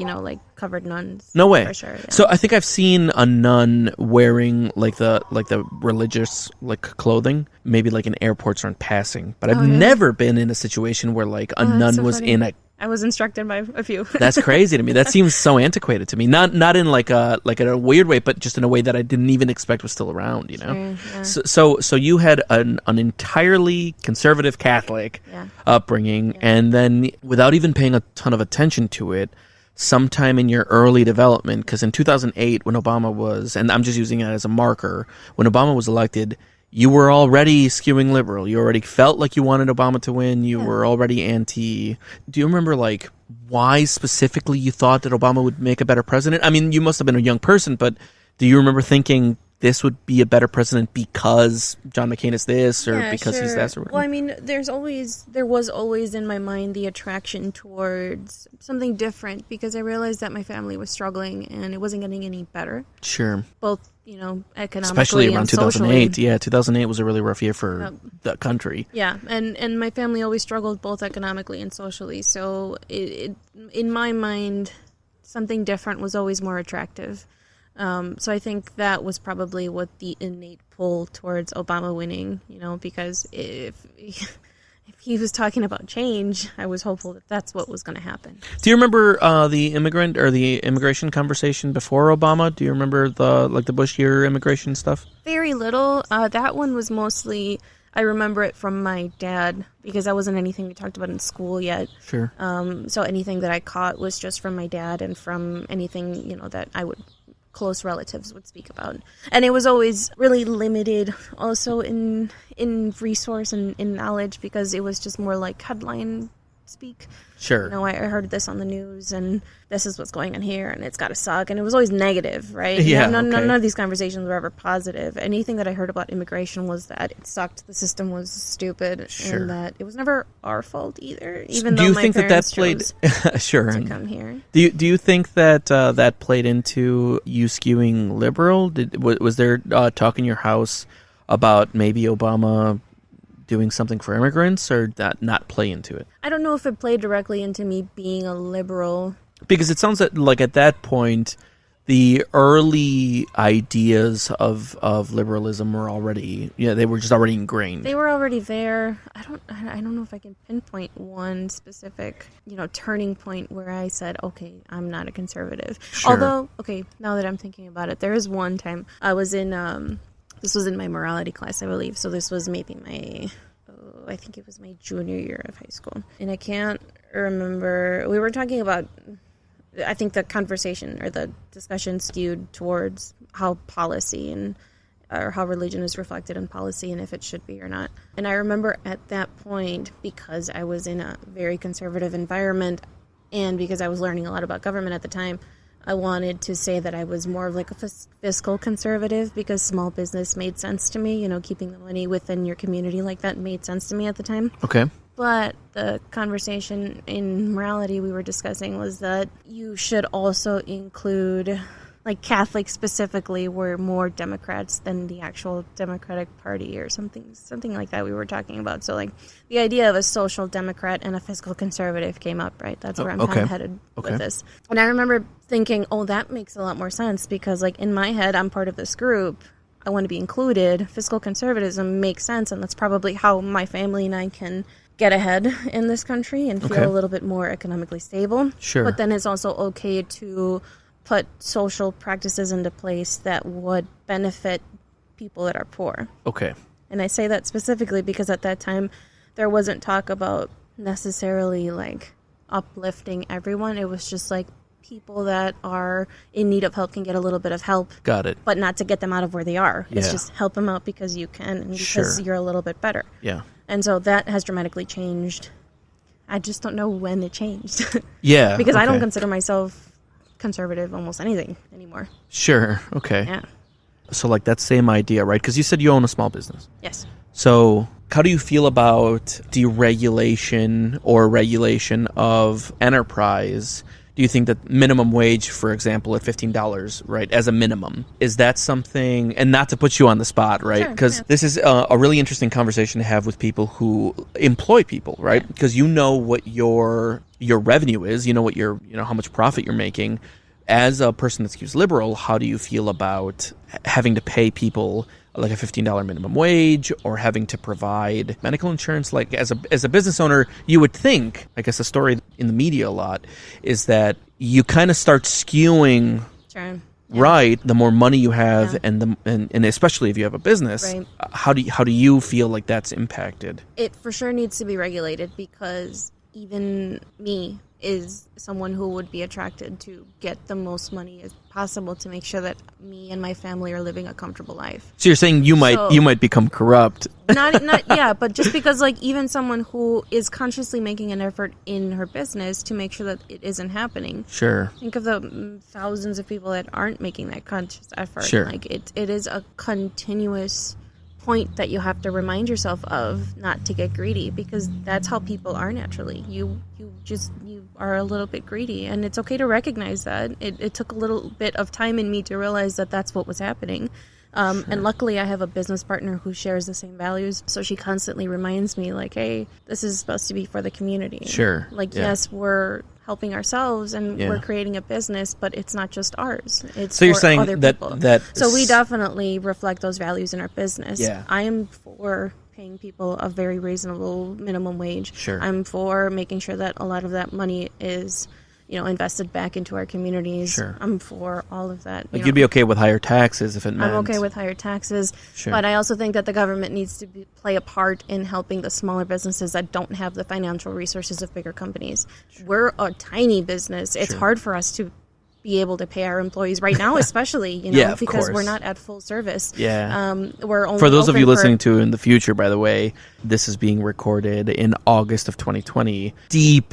Speaker 2: covered nuns.
Speaker 1: No way.
Speaker 2: For sure. Yeah.
Speaker 1: So I think I've seen a nun wearing like the religious clothing, maybe like in airports or in passing. But I've never been in a situation where like a nun was in a.
Speaker 2: I was instructed by a few.
Speaker 1: That's crazy to me. That seems so antiquated to me. Not in like a weird way, but just in a way that I didn't even expect was still around.
Speaker 2: Sure, yeah.
Speaker 1: So you had an entirely conservative Catholic upbringing, and then without even paying a ton of attention to it, sometime in your early development, because in 2008 when Obama was, and I'm just using it as a marker, when Obama was elected, you were already skewing liberal. You already felt like you wanted Obama to win. You were already anti. Do you remember why specifically you thought that Obama would make a better president? I mean, you must have been a young person, but do you remember thinking this would be a better president because John McCain is this or because he's that?
Speaker 2: Well, I mean, there was always in my mind the attraction towards something different, because I realized that my family was struggling and it wasn't getting any better.
Speaker 1: Sure.
Speaker 2: Both, economically,
Speaker 1: especially around
Speaker 2: and
Speaker 1: 2008.
Speaker 2: socially.
Speaker 1: Yeah, 2008 was a really rough year for the country.
Speaker 2: Yeah, and my family always struggled both economically and socially. So it in my mind, something different was always more attractive. So I think that was probably what the innate pull towards Obama winning, because if he was talking about change, I was hopeful that that's what was going to happen.
Speaker 1: Do you remember the immigration conversation before Obama? Do you remember the Bush year immigration stuff?
Speaker 2: Very little. That one was mostly, I remember it from my dad, because that wasn't anything we talked about in school yet.
Speaker 1: Sure.
Speaker 2: So anything that I caught was just from my dad and from anything, that I would close relatives would speak about. And it was always really limited also in resource and in knowledge, because it was just more like headline speak.
Speaker 1: Sure.
Speaker 2: You know, I heard this on the news, and this is what's going on here, and it's got to suck. And it was always negative, right?
Speaker 1: Yeah,
Speaker 2: None of these conversations were ever positive. Anything that I heard about immigration was that it sucked, the system was stupid, and that it was never our fault either. Even though my parents chose to come here.
Speaker 1: Do you think that that played into you skewing liberal? Was there talk in your house about maybe Obama doing something for immigrants, or that not play into it?
Speaker 2: I don't know if it played directly into me being a liberal.
Speaker 1: Because it sounds like at that point, the early ideas of liberalism were already, they were just already ingrained.
Speaker 2: They were already there. I don't know if I can pinpoint one specific, turning point where I said, okay, I'm not a conservative.
Speaker 1: Sure.
Speaker 2: Although, okay, now that I'm thinking about it, there is one time I was in, this was in my morality class, I believe. So this was maybe I think it was my junior year of high school. And I can't remember, we were talking about, I think the conversation or the discussion skewed towards how policy or how religion is reflected in policy and if it should be or not. And I remember at that point, because I was in a very conservative environment and because I was learning a lot about government at the time, I wanted to say that I was more of like a fiscal conservative because small business made sense to me. Keeping the money within your community like that made sense to me at the time.
Speaker 1: Okay.
Speaker 2: But the conversation in morality we were discussing was that you should also include, like Catholics specifically were more Democrats than the actual Democratic Party or something like that we were talking about. So like the idea of a social democrat and a fiscal conservative came up, right? That's where I'm kind of headed with this. And I remember thinking, oh, that makes a lot more sense because like in my head, I'm part of this group. I want to be included. Fiscal conservatism makes sense. And that's probably how my family and I can get ahead in this country and feel a little bit more economically stable.
Speaker 1: Sure.
Speaker 2: But then it's also okay to put social practices into place that would benefit people that are poor.
Speaker 1: Okay.
Speaker 2: And I say that specifically because at that time there wasn't talk about necessarily like uplifting everyone. It was just like people that are in need of help can get a little bit of help.
Speaker 1: Got it.
Speaker 2: But not to get them out of where they are.
Speaker 1: Yeah.
Speaker 2: It's just help them out because you can and because you're a little bit better.
Speaker 1: Yeah.
Speaker 2: And so that has dramatically changed. I just don't know when it changed.
Speaker 1: Yeah.
Speaker 2: Because I don't consider myself conservative almost anything anymore.
Speaker 1: Sure. Okay.
Speaker 2: Yeah.
Speaker 1: So like that same idea, right? Because you said you own a small business.
Speaker 2: Yes.
Speaker 1: So how do you feel about deregulation or regulation of enterprise? Do you think that minimum wage, for example, at $15, right, as a minimum, is that something, and not to put you on the spot, right? Because this is a really interesting conversation to have with people who employ people, right? Because you know what your revenue is, you know what how much profit you're making. As a person that skews liberal, how do you feel about having to pay people like a $15 minimum wage or having to provide medical insurance? Like as a business owner, you would think, I guess the story in the media a lot is that you kind of start skewing right the more money you have and especially if you have a business. Right. How do you feel like that's impacted?
Speaker 2: It for sure needs to be regulated because even me is someone who would be attracted to get the most money as possible to make sure that me and my family are living a comfortable life.
Speaker 1: So you're saying you might become corrupt. But just because like even someone who is consciously making an effort in her business to make sure that it isn't happening. Sure.
Speaker 2: Think of the thousands of people that aren't making that conscious effort.
Speaker 1: Sure.
Speaker 2: Like it is a continuous point that you have to remind yourself of, not to get greedy, because that's how people are naturally. You are a little bit greedy, and it's okay to recognize that. It took a little bit of time in me to realize that that's what was happening. And luckily I have a business partner who shares the same values, so she constantly reminds me like, hey, this is supposed to be for the community.
Speaker 1: Sure.
Speaker 2: Like, yes, we're helping ourselves and we're creating a business, but it's not just ours. It's
Speaker 1: so you're
Speaker 2: for
Speaker 1: saying
Speaker 2: other
Speaker 1: that
Speaker 2: people.
Speaker 1: that
Speaker 2: So we definitely reflect those values in our business.
Speaker 1: Yeah.
Speaker 2: I am for paying people a very reasonable minimum wage.
Speaker 1: Sure.
Speaker 2: I'm for making sure that a lot of that money is, invested back into our communities.
Speaker 1: Sure.
Speaker 2: I'm for all of that.
Speaker 1: Like you'd be okay with higher taxes if it meant.
Speaker 2: I'm okay with higher taxes,
Speaker 1: Sure.
Speaker 2: but I also think that the government needs to play a part in helping the smaller businesses that don't have the financial resources of bigger companies. Sure. We're a tiny business. It's hard for us to be able to pay our employees right now, especially,
Speaker 1: Yeah,
Speaker 2: because
Speaker 1: course.
Speaker 2: we're not at full service.
Speaker 1: Yeah.
Speaker 2: We're only
Speaker 1: For those of
Speaker 2: open
Speaker 1: you listening to in the future, by the way, this is being recorded in August of 2020. Deep,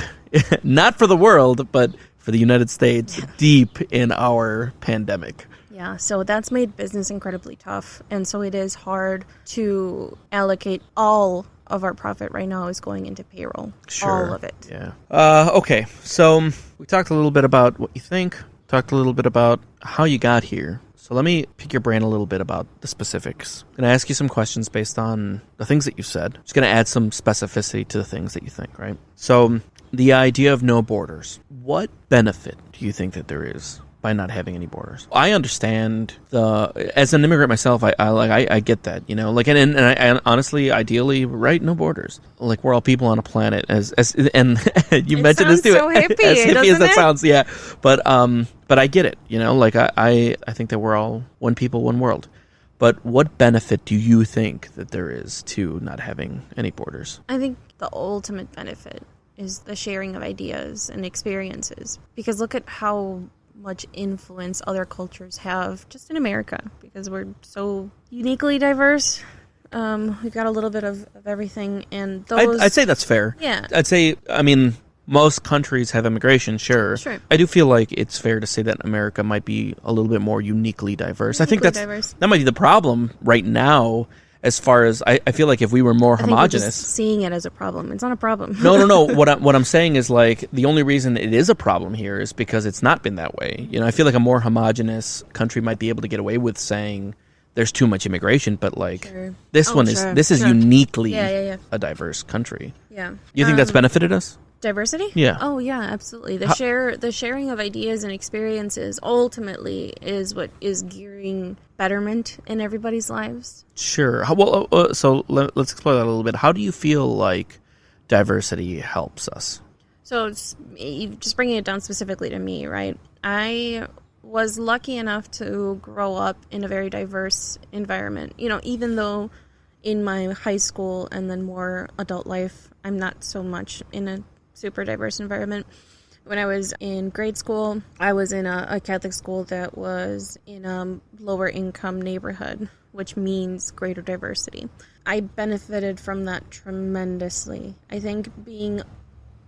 Speaker 1: not for the world, but for the United States, deep in our pandemic.
Speaker 2: Yeah, so that's made business incredibly tough. And so it is hard to allocate all of our profit right now is going into payroll.
Speaker 1: Sure.
Speaker 2: All of it.
Speaker 1: Yeah. Okay, so we talked a little bit about what you think, talked a little bit about how you got here. So let me pick your brain a little bit about the specifics. I'm going to ask you some questions based on the things that you said. Just going to add some specificity to the things that you think, right? So the idea of no borders. What benefit do you think that there is by not having any borders? I understand as an immigrant myself, I get that, and I honestly, ideally, right, no borders. Like, we're all people on a planet, and you mentioned this too.
Speaker 2: So hippie,
Speaker 1: as hippie as that
Speaker 2: it?
Speaker 1: sounds, yeah. But I get it, I think that we're all one people, one world. But what benefit do you think that there is to not having any borders?
Speaker 2: I think the ultimate benefit is the sharing of ideas and experiences. Because look at how much influence other cultures have just in America, because we're so uniquely diverse. We've got a little bit of everything, and those...
Speaker 1: I'd say that's fair.
Speaker 2: Yeah.
Speaker 1: I'd say, most countries have immigration, sure. I do feel like it's fair to say that America might be a little bit more uniquely diverse. I think that might be the problem right now. As far as I feel like if we were more homogenous,
Speaker 2: we're just seeing it as a problem. It's not a problem.
Speaker 1: No. What I'm saying is, like, the only reason it is a problem here is because it's not been that way. I feel like a more homogenous country might be able to get away with saying there's too much immigration, but this is uniquely a diverse country.
Speaker 2: Yeah.
Speaker 1: You think that's benefited us?
Speaker 2: Diversity?
Speaker 1: Yeah.
Speaker 2: Oh, yeah, absolutely. The sharing of ideas and experiences ultimately is what is gearing betterment in everybody's lives.
Speaker 1: Sure. So let's explore that a little bit. How do you feel like diversity helps us?
Speaker 2: So just bringing it down specifically to me, right? I was lucky enough to grow up in a very diverse environment. Even though in my high school and then more adult life, I'm not so much in a super diverse environment. When I was in grade school, I was in a Catholic school that was in a lower income neighborhood, which means greater diversity. I benefited from that tremendously. I think being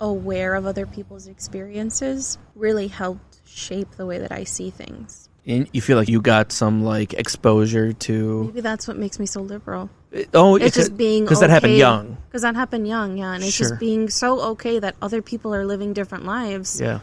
Speaker 2: aware of other people's experiences really helped shape the way that I see things.
Speaker 1: And you feel like you got some exposure to...
Speaker 2: Maybe that's what makes me so liberal.
Speaker 1: It's
Speaker 2: just being
Speaker 1: because that happened young.
Speaker 2: Because that happened young, yeah, and it's just being so okay that other people are living different lives.
Speaker 1: Yeah.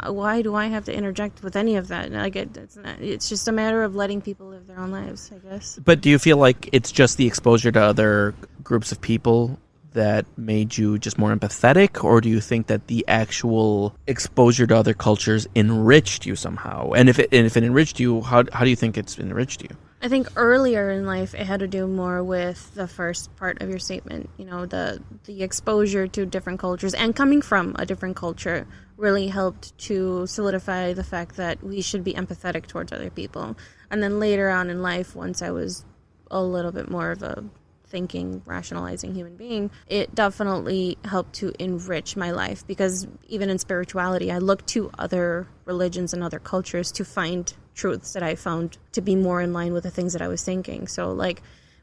Speaker 2: Why do I have to interject with any of that? It's just a matter of letting people live their own lives, I guess.
Speaker 1: But do you feel like it's just the exposure to other groups of people that made you just more empathetic, or do you think that the actual exposure to other cultures enriched you somehow? And if it enriched you, how do you think it's enriched you?
Speaker 2: I think earlier in life it had to do more with the first part of your statement. The exposure to different cultures and coming from a different culture really helped to solidify the fact that we should be empathetic towards other people. And then later on in life, once I was a little bit more of a thinking, rationalizing human being, it definitely helped to enrich my life, because even in spirituality, I look to other religions and other cultures to find truths that I found to be more in line with the things that I was thinking. So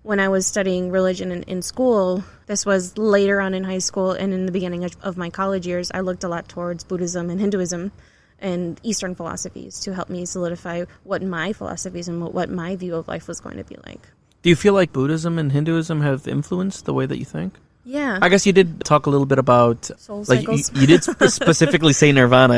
Speaker 2: when I was studying religion in school, this was later on in high school and in the beginning of my college years, I looked a lot towards Buddhism and Hinduism and Eastern philosophies to help me solidify what my philosophies and what my view of life was going to be like.
Speaker 1: Do you feel like Buddhism and Hinduism have influenced the way that you think?
Speaker 2: Yeah.
Speaker 1: I guess you did talk a little bit about
Speaker 2: soul cycles.
Speaker 1: You did specifically say nirvana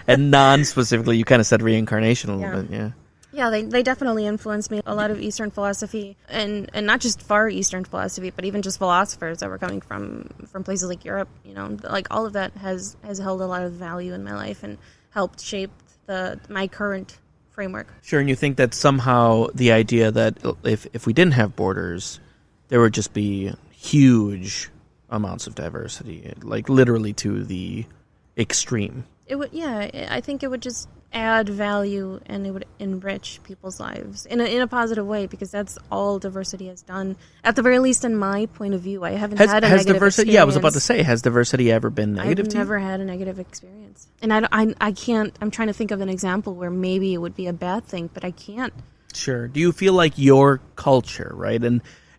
Speaker 1: and non-specifically you kind of said reincarnation a little bit. Yeah.
Speaker 2: Yeah, they definitely influenced me. A lot of Eastern philosophy, and not just Far Eastern philosophy, but even just philosophers that were coming from places like Europe. All of that has held a lot of value in my life and helped shape my current framework. Sure,
Speaker 1: and you think that somehow the idea that if we didn't have borders, there would just be huge amounts of diversity, literally to the extreme.
Speaker 2: It would, yeah, I think it would just add value and it would enrich people's lives in a positive way, because that's all diversity has done. At the very least, in my point of view, I haven't had a negative experience.
Speaker 1: Yeah, I was about to say, has diversity ever been negative to you?
Speaker 2: I've never had a negative experience. And I can't, I'm trying to think of an example where maybe it would be a bad thing, but I can't.
Speaker 1: Sure. Do you feel like your culture, right,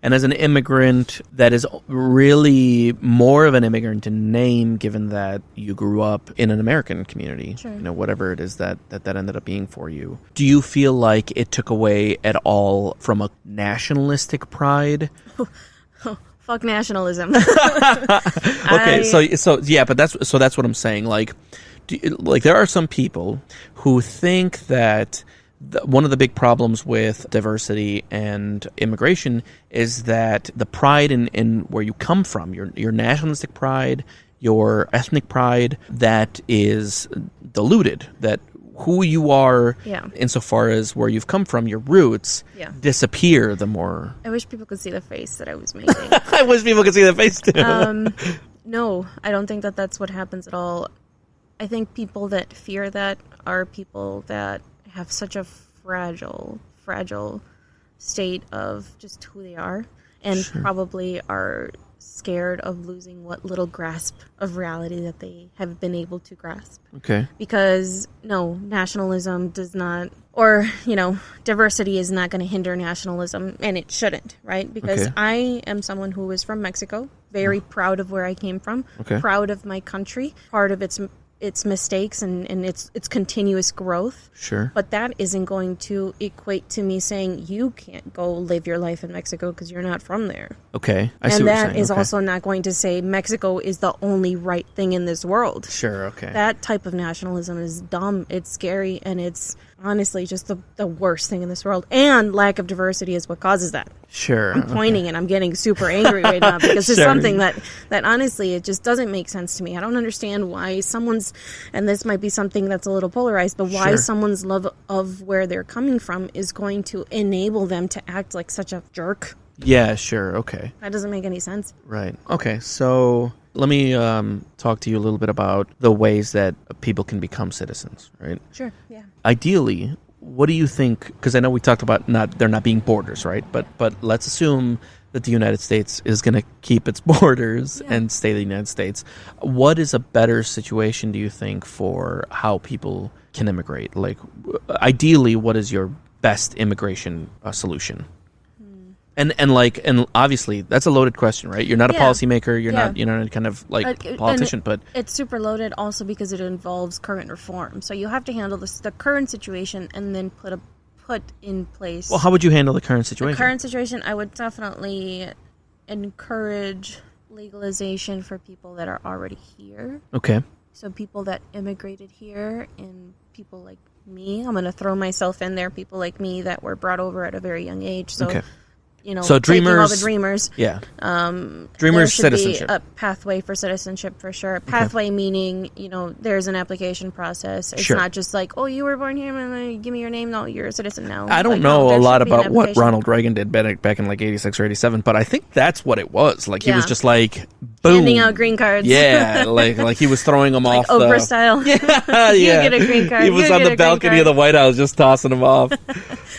Speaker 1: and as an immigrant that is really more of an immigrant in name, given that you grew up in an American community,
Speaker 2: Sure.
Speaker 1: Whatever it is that ended up being for you, do you feel like it took away at all from a nationalistic pride?
Speaker 2: Fuck nationalism.
Speaker 1: Okay, so yeah, but that's what I'm saying. Like there are some people who think that one of the big problems with diversity and immigration is that the pride in where you come from, your nationalistic pride, your ethnic pride, that is diluted, that who you are, insofar as where you've come from, your roots, disappear the more.
Speaker 2: I wish people could see the face that I was making.
Speaker 1: I wish people could see the face too.
Speaker 2: No, I don't think that that's what happens at all. I think people that fear that are people that have such a fragile state of just who they are, and probably are scared of losing what little grasp of reality that they have been able to grasp.
Speaker 1: Okay.
Speaker 2: Because no, nationalism does not, or diversity is not going to hinder nationalism, and it shouldn't, right? Because I am someone who is from Mexico, very proud of where I came from, proud of my country, part of its mistakes and its continuous growth.
Speaker 1: Sure.
Speaker 2: But that isn't going to equate to me saying you can't go live your life in Mexico because you're not from there.
Speaker 1: Okay. I see what you're
Speaker 2: saying. And that is also not going to say Mexico is the only right thing in this world.
Speaker 1: Sure, okay.
Speaker 2: That type of nationalism is dumb, it's scary, and it's honestly just the worst thing in this world. And lack of diversity is what causes that.
Speaker 1: Sure.
Speaker 2: I'm pointing and I'm getting super angry right now because it's something that honestly, it just doesn't make sense to me. I don't understand why someone's, and this might be something that's a little polarized, but why someone's love of where they're coming from is going to enable them to act like such a jerk.
Speaker 1: Yeah, sure, okay.
Speaker 2: That doesn't make any sense.
Speaker 1: Right. Okay, so let me talk to you a little bit about the ways that people can become citizens, right?
Speaker 2: Sure, yeah.
Speaker 1: Ideally, what do you think, because I know we talked about there not being borders, right? But let's assume that the United States is going to keep its borders and stay the United States. What is a better situation, do you think, for how people can immigrate? Like, ideally, what is your best immigration solution? And obviously that's a loaded question, right? You're not a policymaker. You're not any kind of politician, but
Speaker 2: it's super loaded also because it involves current reform. So you have to handle the current situation and then put in place.
Speaker 1: Well, how would you handle the current situation?
Speaker 2: The current situation, I would definitely encourage legalization for people that are already here.
Speaker 1: Okay.
Speaker 2: So people that immigrated here and people like me, I'm going to throw myself in there. People like me that were brought over at a very young age. So. Okay.
Speaker 1: So dreamers,
Speaker 2: all the dreamers.
Speaker 1: Yeah.
Speaker 2: Dreamers
Speaker 1: citizenship.
Speaker 2: Be a pathway for citizenship for sure. Pathway meaning, there's an application process. It's not just like, oh, you were born here, give me your name. No, you're a citizen now.
Speaker 1: I don't know a lot about what Ronald Reagan did back in like 86 or 87, but I think that's what it was. Like he was just like, boom.
Speaker 2: Handing out green cards.
Speaker 1: Yeah, like he was throwing them off.
Speaker 2: Oprah style.
Speaker 1: Yeah.
Speaker 2: You get a green card.
Speaker 1: He was on the balcony of the White House just tossing them off.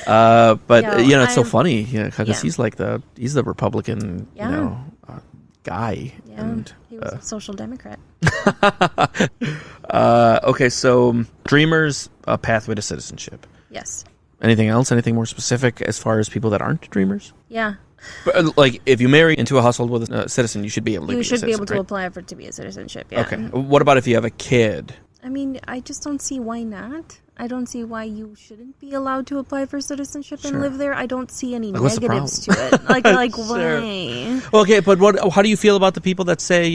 Speaker 1: But it's so funny, because he's the Republican, guy.
Speaker 2: Yeah, and he was a social democrat.
Speaker 1: Okay, so dreamers, a pathway to citizenship.
Speaker 2: Yes.
Speaker 1: Anything else? Anything more specific as far as people that aren't dreamers?
Speaker 2: Yeah.
Speaker 1: But, if you marry into a household with a citizen, you should be able to be a citizen.
Speaker 2: You should be able to apply for it to be a citizenship, yeah.
Speaker 1: Okay. What about if you have a kid?
Speaker 2: I mean, I just don't see why not. I don't see why you shouldn't be allowed to apply for citizenship and live there. I don't see any negatives to it. Why?
Speaker 1: Okay, but how do you feel about the people that say,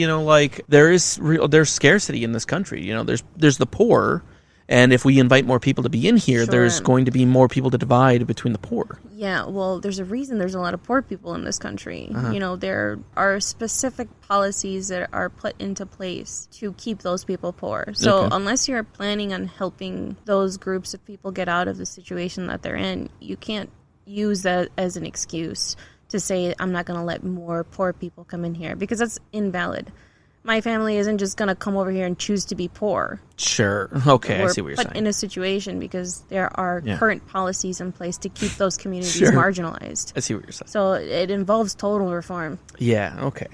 Speaker 1: there's scarcity in this country? There's the poor, and if we invite more people to be in here, there's going to be more people to divide between the poor.
Speaker 2: Yeah, well, there's a reason there's a lot of poor people in this country. There are specific policies that are put into place to keep those people poor. So unless you're planning on helping those groups of people get out of the situation that they're in, you can't use that as an excuse to say, I'm not going to let more poor people come in here, because that's invalid. my family isn't just going to come over here and choose to be poor.
Speaker 1: Sure. Okay, I see what you're saying.
Speaker 2: Put in a situation because there are current policies in place to keep those communities marginalized.
Speaker 1: I see what you're saying.
Speaker 2: So it involves total reform.
Speaker 1: Yeah, okay.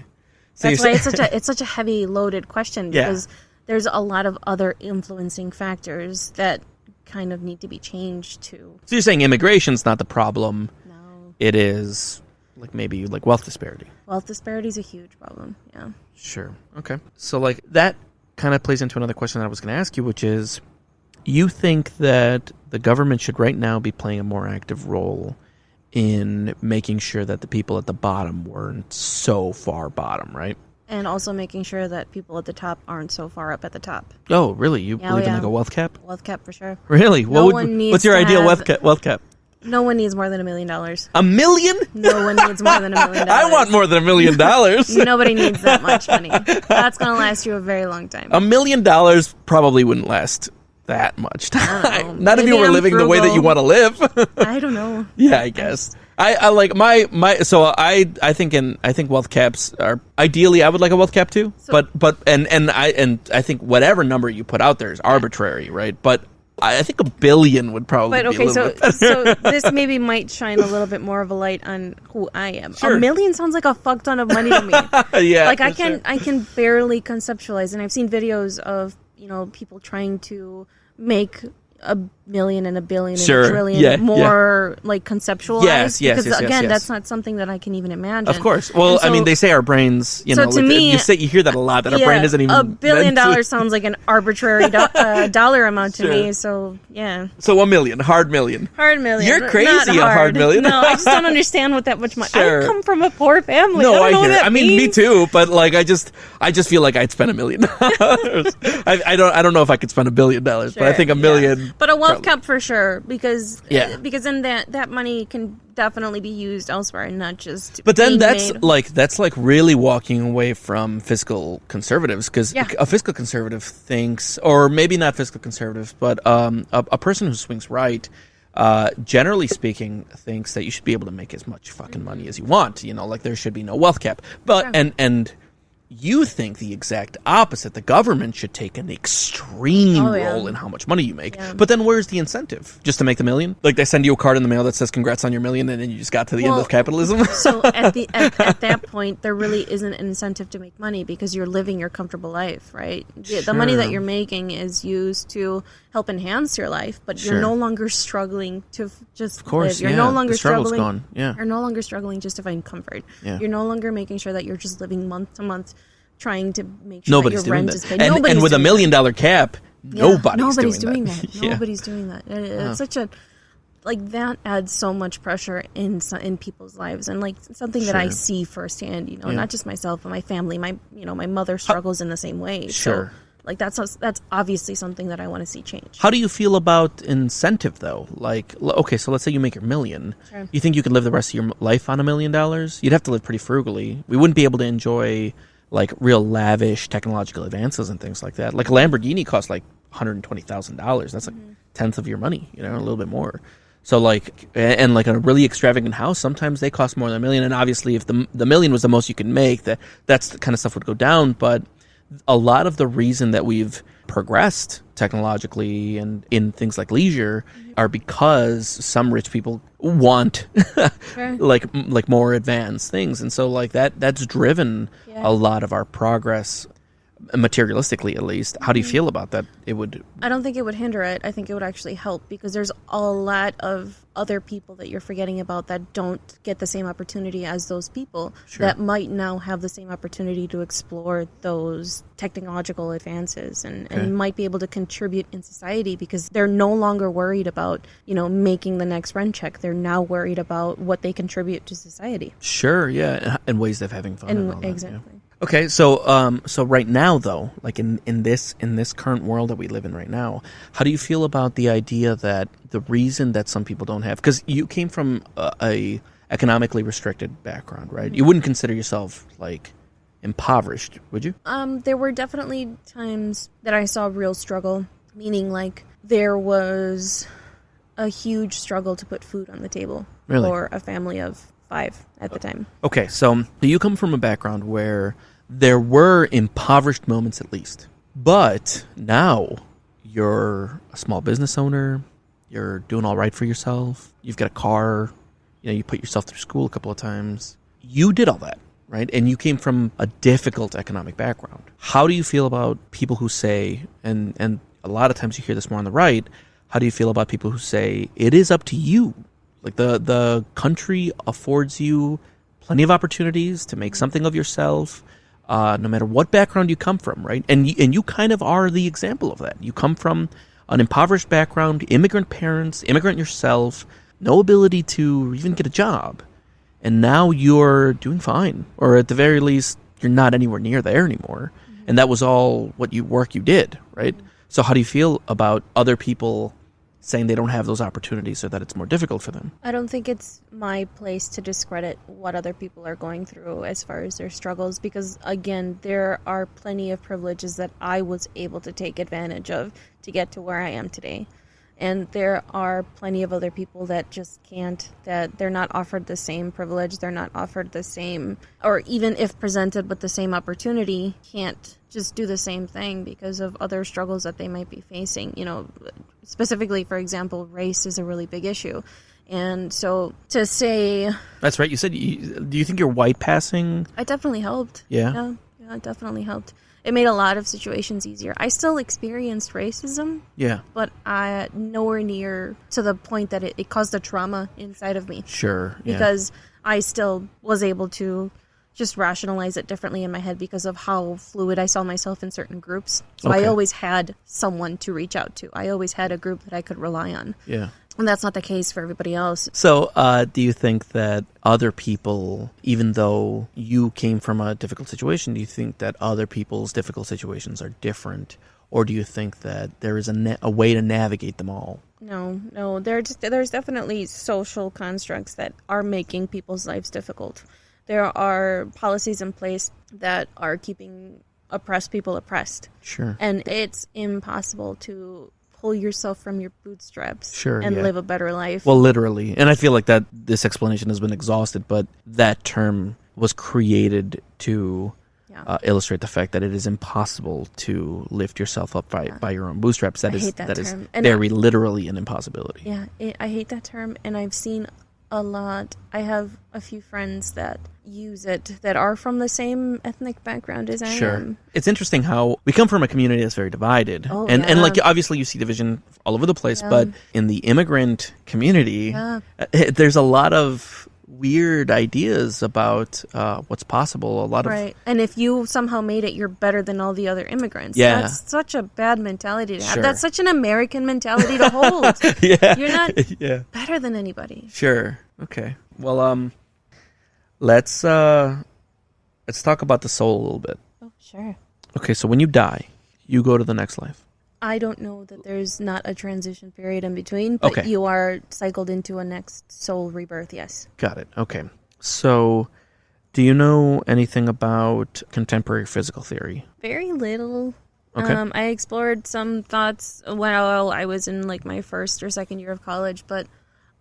Speaker 1: So
Speaker 2: that's why it's such a heavy loaded question, because there's a lot of other influencing factors that kind of need to be changed too.
Speaker 1: So you're saying immigration's not the problem.
Speaker 2: No.
Speaker 1: It is maybe wealth disparity.
Speaker 2: Wealth disparity is a huge problem. Yeah.
Speaker 1: Sure. Okay. So that kind of plays into another question that I was going to ask you, which is, you think that the government should right now be playing a more active role in making sure that the people at the bottom weren't so far bottom, right?
Speaker 2: And also making sure that people at the top aren't so far up at the top.
Speaker 1: Oh, really? You believe in a wealth cap?
Speaker 2: Wealth cap for sure.
Speaker 1: Really? What's your ideal wealth cap?
Speaker 2: No one needs more than $1 million.
Speaker 1: $1 million?
Speaker 2: No one needs more than $1 million.
Speaker 1: I want more than $1 million.
Speaker 2: Nobody needs that much money. That's going to last you a very long time.
Speaker 1: $1 million probably wouldn't last that much time. Not if you were living the way that you want to live.
Speaker 2: I don't know.
Speaker 1: Yeah, I guess. I like I think wealth caps are ideally, I would like a wealth cap too. So, but I think whatever number you put out there is arbitrary, right? But I think $1 billion would probably be a little bit better.
Speaker 2: So this maybe might shine a little bit more of a light on who I am. Sure. $1 million sounds like a fuck ton of money to me.
Speaker 1: Yeah,
Speaker 2: I can barely conceptualize, and I've seen videos of people trying to make $1 million and $1 billion and $1 trillion more conceptualized. Yes, because again, that's not something that I can even imagine.
Speaker 1: Of course. Well, I mean, they say our brains. To me, you hear that a lot. That our brain isn't even.
Speaker 2: $1 billion sounds like an arbitrary dollar amount to me. So yeah.
Speaker 1: So $1 million, hard million.
Speaker 2: Hard million.
Speaker 1: You're crazy. A hard million.
Speaker 2: No, I just don't understand what that much money. Sure. I come from a poor family.
Speaker 1: No,
Speaker 2: I
Speaker 1: hear
Speaker 2: it.
Speaker 1: I mean, me too. But I just feel like I'd spend $1 million. I don't know if I could spend $1 billion, but I think $1 million.
Speaker 2: Yeah. But a wealth cap for sure, because then that money can definitely be used elsewhere and not just.
Speaker 1: But then that's really walking away from fiscal conservatives, because a fiscal conservative thinks, or maybe not fiscal conservative, but a person who swings right, generally speaking, thinks that you should be able to make as much fucking money as you want. There should be no wealth cap. But and you think the exact opposite. The government should take an extreme role in how much money you make. Yeah. But then where's the incentive? Just to make the $1 million? They send you a card in the mail that says congrats on your $1 million, and then you just got to the end of capitalism?
Speaker 2: So at that point, there really isn't an incentive to make money, because you're living your comfortable life, right? Sure. The money that you're making is used to help enhance your life, but you're no longer struggling to just live. You're no longer struggling.
Speaker 1: Gone. Yeah.
Speaker 2: You're no longer struggling just to find comfort. Yeah. You're no longer making sure that you're just living month to month, trying to make sure that your rent is paid.
Speaker 1: And with $1 million cap, nobody's doing that.
Speaker 2: Nobody's doing that. It's such a that adds so much pressure in people's lives, and something that I see firsthand. Not just myself, but my family. My mother struggles in the same way.
Speaker 1: Sure.
Speaker 2: So that's obviously something that I want to see change.
Speaker 1: How do you feel about incentive, though? Okay, so let's say you make your $1 million. Sure. You think you could live the rest of your life on $1 million? You'd have to live pretty frugally. We wouldn't be able to enjoy real lavish technological advances and things like that. A Lamborghini costs $120,000. That's a tenth of your money, a little bit more. So and a really extravagant house, sometimes they cost more than $1 million. And obviously, if the $1 million was the most you could make, that's the kind of stuff would go down. But a lot of the reason that we've progressed technologically and in things like leisure are because some rich people want more advanced things, and so that's driven a lot of our progress, materialistically at least. How do you feel about that? I
Speaker 2: don't think it would hinder it. I think it would actually help, because there's a lot of other people that you're forgetting about that don't get the same opportunity as those people that might now have the same opportunity to explore those technological advances and might be able to contribute in society, because they're no longer worried about making the next rent check. They're now worried about what they contribute to society.
Speaker 1: Sure, yeah, and ways of having fun and all that.
Speaker 2: Exactly.
Speaker 1: Yeah. Okay, so right now, though, in this current world that we live in right now, how do you feel about the idea that the reason that some people don't have, because you came from a economically restricted background, right? Mm-hmm. You wouldn't consider yourself impoverished, would you?
Speaker 2: There were definitely times that I saw real struggle, meaning there was a huge struggle to put food on the table for a family of 5 at the time.
Speaker 1: Okay, so you come from a background where there were impoverished moments at least. But now you're a small business owner. You're doing all right for yourself. You've got a car. You put yourself through school a couple of times. You did all that, right? And you came from a difficult economic background. How do you feel about people who say, and a lot of times you hear this more on the right, how do you feel about people who say, it is up to you? Like the country affords you plenty of opportunities to make something of yourself, no matter what background you come from, right? And you kind of are the example of that. You come from an impoverished background, immigrant parents, immigrant yourself, no ability to even get a job. And now you're doing fine. Or at the very least, you're not anywhere near there anymore. Mm-hmm. And that was all work you did, right? Mm-hmm. So how do you feel about other people saying they don't have those opportunities or that it's more difficult for them?
Speaker 2: I don't think it's my place to discredit what other people are going through as far as their struggles, because, again, there are plenty of privileges that I was able to take advantage of to get to where I am today. And there are plenty of other people that just can't, that they're not offered the same privilege, they're not offered the same, or even if presented with the same opportunity, can't just do the same thing because of other struggles that they might be facing. Specifically, for example, race is a really big issue. And so to say...
Speaker 1: That's right. You said, do you think you're white passing?
Speaker 2: It definitely helped.
Speaker 1: Yeah?
Speaker 2: Yeah, it definitely helped. It made a lot of situations easier. I still experienced racism.
Speaker 1: Yeah.
Speaker 2: But nowhere near to the point that it caused a trauma inside of me.
Speaker 1: Sure.
Speaker 2: Yeah. Because I still was able to just rationalize it differently in my head because of how fluid I saw myself in certain groups. So I always had someone to reach out to. I always had a group that I could rely on.
Speaker 1: Yeah.
Speaker 2: And that's not the case for everybody else.
Speaker 1: So do you think that other people, even though you came from a difficult situation, do you think that other people's difficult situations are different? Or do you think that there is a way to navigate them all?
Speaker 2: No. There's definitely social constructs that are making people's lives difficult. There are policies in place that are keeping oppressed people oppressed.
Speaker 1: Sure.
Speaker 2: And it's impossible to pull yourself from your bootstraps and live a better life.
Speaker 1: Well, literally. And I feel like that this explanation has been exhausted, but that term was created to illustrate the fact that it is impossible to lift yourself up by your own bootstraps. That is very literally an impossibility.
Speaker 2: Yeah, I hate that term, and I've seen a lot. I have a few friends that use it that are from the same ethnic background as I am.
Speaker 1: It's interesting how we come from a community that's very divided. And like obviously you see division all over the place, but in the immigrant community, there's a lot of weird ideas about what's possible. A lot of
Speaker 2: and if you somehow made it, you're better than all the other immigrants.
Speaker 1: Yeah.
Speaker 2: That's such a bad mentality to have. That's such an American mentality to hold. You're not better than anybody.
Speaker 1: Sure. Okay. Well, let's talk about the soul a little bit.
Speaker 2: Oh, sure.
Speaker 1: Okay, so when you die, you go to the next life.
Speaker 2: I don't know that there's not a transition period in between, but you are cycled into a next soul rebirth, yes.
Speaker 1: Got it. Okay. So, do you know anything about contemporary physical theory?
Speaker 2: Very little.
Speaker 1: Okay.
Speaker 2: I explored some thoughts while I was in like my first or second year of college, but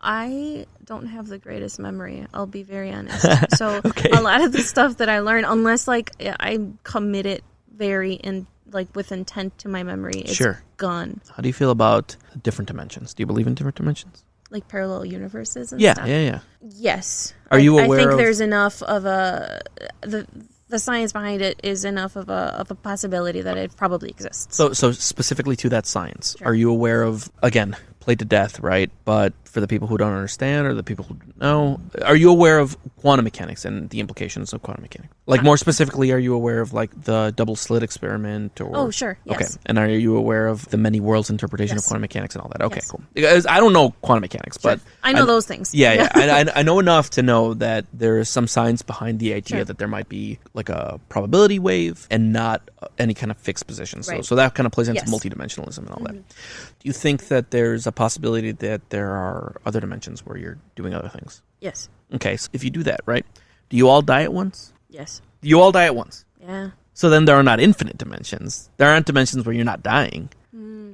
Speaker 2: I don't have the greatest memory, I'll be very honest. So a lot of the stuff that I learned, unless like I commit it with intent to my memory, it's gone.
Speaker 1: How do you feel about different dimensions? Do you believe in different dimensions?
Speaker 2: Like parallel universes and stuff?
Speaker 1: Yeah.
Speaker 2: Yes.
Speaker 1: Are you aware
Speaker 2: I think there's enough of the science behind it is enough of a possibility that it probably exists.
Speaker 1: So specifically to that science, are you aware of, again, played to death, right? But for the people who don't understand or the people who don't know, are you aware of quantum mechanics and the implications of quantum mechanics? Like more specifically, are you aware of like the double slit experiment? Or
Speaker 2: Oh, sure. Yes.
Speaker 1: Okay. And are you aware of the many worlds interpretation of quantum mechanics and all that? Okay, cool. Because I don't know quantum mechanics, but
Speaker 2: I know those things.
Speaker 1: Yeah. I know enough to know that there is some science behind the idea that there might be like a probability wave and not any kind of fixed position. So that kind of plays into multidimensionalism and all that. Do you think that there's a possibility that there are other dimensions where you're doing other things?
Speaker 2: Yes.
Speaker 1: Okay, so if you do that, right, do you all die at once?
Speaker 2: Yes.
Speaker 1: Do you all die at once?
Speaker 2: Yeah.
Speaker 1: So then there are not infinite dimensions. There aren't dimensions where you're not dying.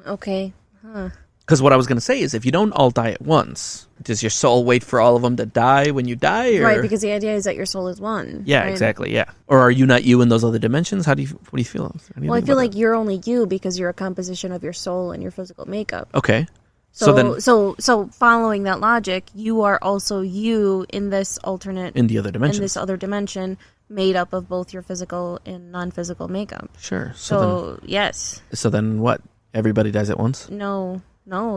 Speaker 2: Okay. Huh.
Speaker 1: Because what I was going to say is if you don't all die at once, does your soul wait for all of them to die when you die? Or?
Speaker 2: Right, because the idea is that your soul is one.
Speaker 1: Yeah,
Speaker 2: right?
Speaker 1: exactly, yeah. Or are you not you in those other dimensions? What do you feel?
Speaker 2: Well, I feel like you're only you because you're a composition of your soul and your physical makeup.
Speaker 1: Okay.
Speaker 2: So following that logic, you are also you in this alternate...
Speaker 1: In the other dimension.
Speaker 2: In this other dimension, made up of both your physical and non-physical makeup.
Speaker 1: Sure.
Speaker 2: So yes.
Speaker 1: So then what? Everybody dies at once?
Speaker 2: No,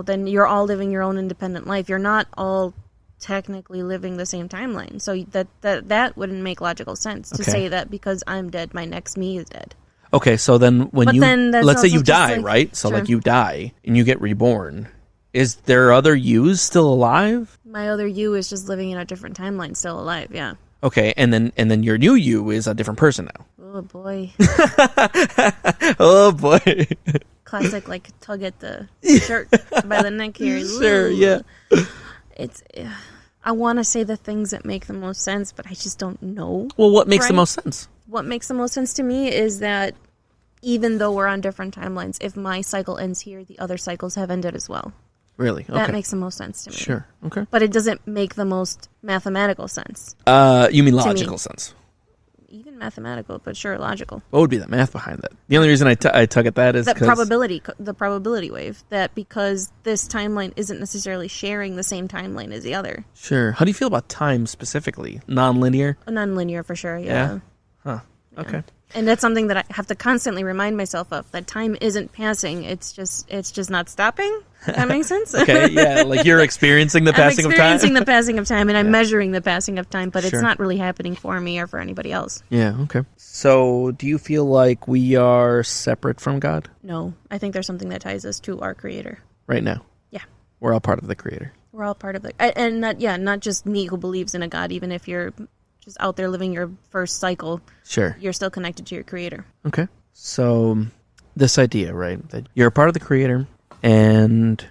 Speaker 2: then you're all living your own independent life. You're not all technically living the same timeline. So that wouldn't make logical sense to say that because I'm dead, my next me is dead.
Speaker 1: Okay, so then let's say you die,
Speaker 2: like,
Speaker 1: right? So
Speaker 2: sure.
Speaker 1: like you die and you get reborn. Is there other yous still alive?
Speaker 2: My other you is just living in a different timeline, still alive, yeah.
Speaker 1: Okay, and then your new you is a different person now.
Speaker 2: Oh boy.
Speaker 1: Oh boy.
Speaker 2: Classic, like, tug at the shirt by the neck here.
Speaker 1: Sure, yeah.
Speaker 2: It's... I want to say the things that make the most sense, but I just don't know.
Speaker 1: Well, what makes the most sense?
Speaker 2: What makes the most sense to me is that even though we're on different timelines, if my cycle ends here, the other cycles have ended as well.
Speaker 1: Really? Okay.
Speaker 2: That makes the most sense to me.
Speaker 1: Sure, okay.
Speaker 2: But it doesn't make the most mathematical sense.
Speaker 1: You mean logical sense?
Speaker 2: Even mathematical, but sure, logical.
Speaker 1: What would be the math behind that? The only reason I tug at that is
Speaker 2: the probability wave. That because this timeline isn't necessarily sharing the same timeline as the other.
Speaker 1: Sure. How do you feel about time specifically? Non-linear?
Speaker 2: Non-linear for sure, yeah.
Speaker 1: Huh. Okay.
Speaker 2: Yeah. And that's something that I have to constantly remind myself of. That time isn't passing. It's just not stopping. That makes sense?
Speaker 1: Okay, yeah. Like you're experiencing the passing of time?
Speaker 2: I'm experiencing the passing of time, and I'm measuring the passing of time, but it's not really happening for me or for anybody else.
Speaker 1: Yeah, okay. So do you feel like we are separate from God?
Speaker 2: No. I think there's something that ties us to our Creator.
Speaker 1: Right now?
Speaker 2: Yeah.
Speaker 1: We're all part of the Creator.
Speaker 2: We're all part of the... And not just me who believes in a God, even if you're just out there living your first cycle,
Speaker 1: sure,
Speaker 2: you're still connected to your Creator.
Speaker 1: Okay. So this idea, right, that you're a part of the Creator and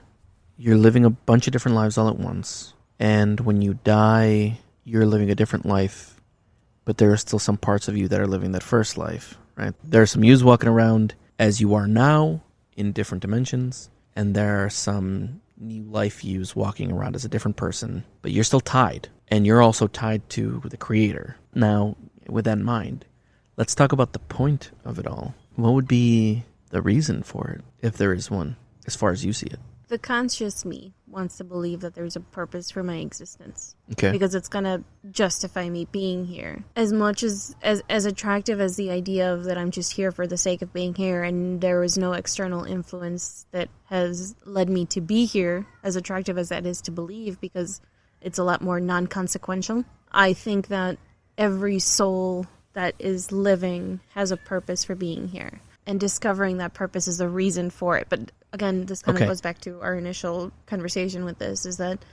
Speaker 1: you're living a bunch of different lives all at once, and when you die, you're living a different life, but there are still some parts of you that are living that first life, right? There are some yous walking around as you are now in different dimensions, and there are some new life yous walking around as a different person, but you're still tied. And you're also tied to the Creator. Now, with that in mind, let's talk about the point of it all. What would be the reason for it, if there is one, as far as you see it?
Speaker 2: The conscious me wants to believe that there's a purpose for my existence.
Speaker 1: Okay.
Speaker 2: Because it's going to justify me being here. As much as attractive as the idea of that I'm just here for the sake of being here and there is no external influence that has led me to be here, as attractive as that is to believe, because it's a lot more non-consequential. I think that every soul that is living has a purpose for being here. And discovering that purpose is the reason for it. But again, this kind of goes back to our initial conversation with this, is that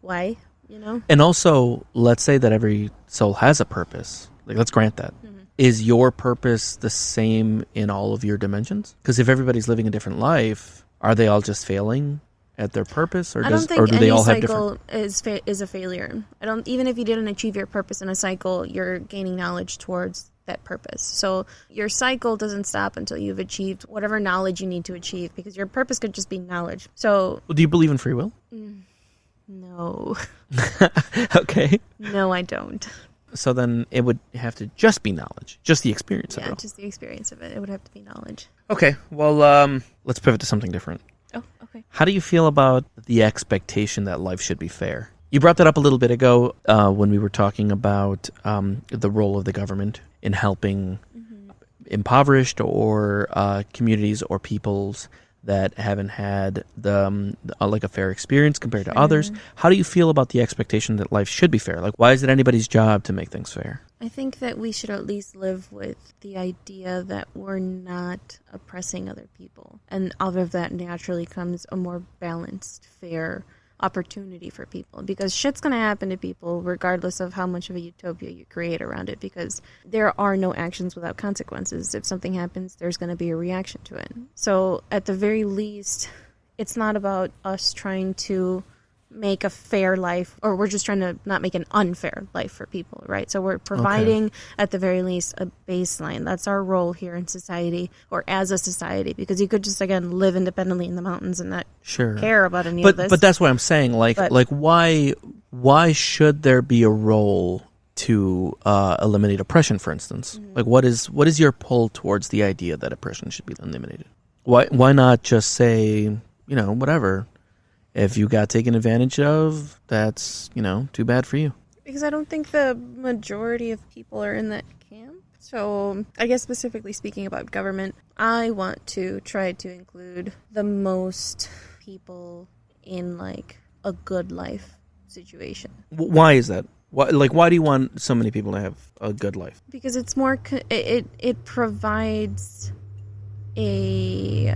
Speaker 2: why, you know?
Speaker 1: And also, let's say that every soul has a purpose. Like, let's grant that. Mm-hmm. Is your purpose the same in all of your dimensions? Because if everybody's living a different life, are they all just failing at their purpose, or
Speaker 2: I don't think
Speaker 1: or do they all have
Speaker 2: cycle
Speaker 1: different?
Speaker 2: is a failure. Even if you didn't achieve your purpose in a cycle, you're gaining knowledge towards that purpose. So your cycle doesn't stop until you've achieved whatever knowledge you need to achieve, because your purpose could just be knowledge. So,
Speaker 1: well, do you believe in free will?
Speaker 2: No.
Speaker 1: Okay.
Speaker 2: No, I don't.
Speaker 1: So then it would have to just be knowledge, just the experience of it.
Speaker 2: Yeah, just the experience of it. It would have to be knowledge.
Speaker 1: Okay. Well, let's pivot to something different.
Speaker 2: Oh, okay.
Speaker 1: How do you feel about the expectation that life should be fair? You brought that up a little bit ago when we were talking about the role of the government in helping impoverished or communities or peoples that haven't had like a fair experience compared to others. How do you feel about the expectation that life should be fair? Like, why is it anybody's job to make things fair?
Speaker 2: I think that we should at least live with the idea that we're not oppressing other people. And out of that naturally comes a more balanced, fair opportunity for people, because shit's going to happen to people regardless of how much of a utopia you create around it, because there are no actions without consequences. If something happens, there's going to be a reaction to it. So at the very least, it's not about us trying to make a fair life, or we're just trying to not make an unfair life for people, right? So we're providing, at the very least, a baseline. That's our role here in society, or as a society, because you could just, again, live independently in the mountains and not care about any of this.
Speaker 1: But that's what I'm saying. Like why should there be a role to eliminate oppression, for instance? Mm-hmm. Like, what is your pull towards the idea that oppression should be eliminated? Why not just say, whatever? If you got taken advantage of, that's, too bad for you.
Speaker 2: Because I don't think the majority of people are in that camp. So I guess specifically speaking about government, I want to try to include the most people in, like, a good life situation.
Speaker 1: Why is that? Why do you want so many people to have a good life?
Speaker 2: Because it's more, it provides a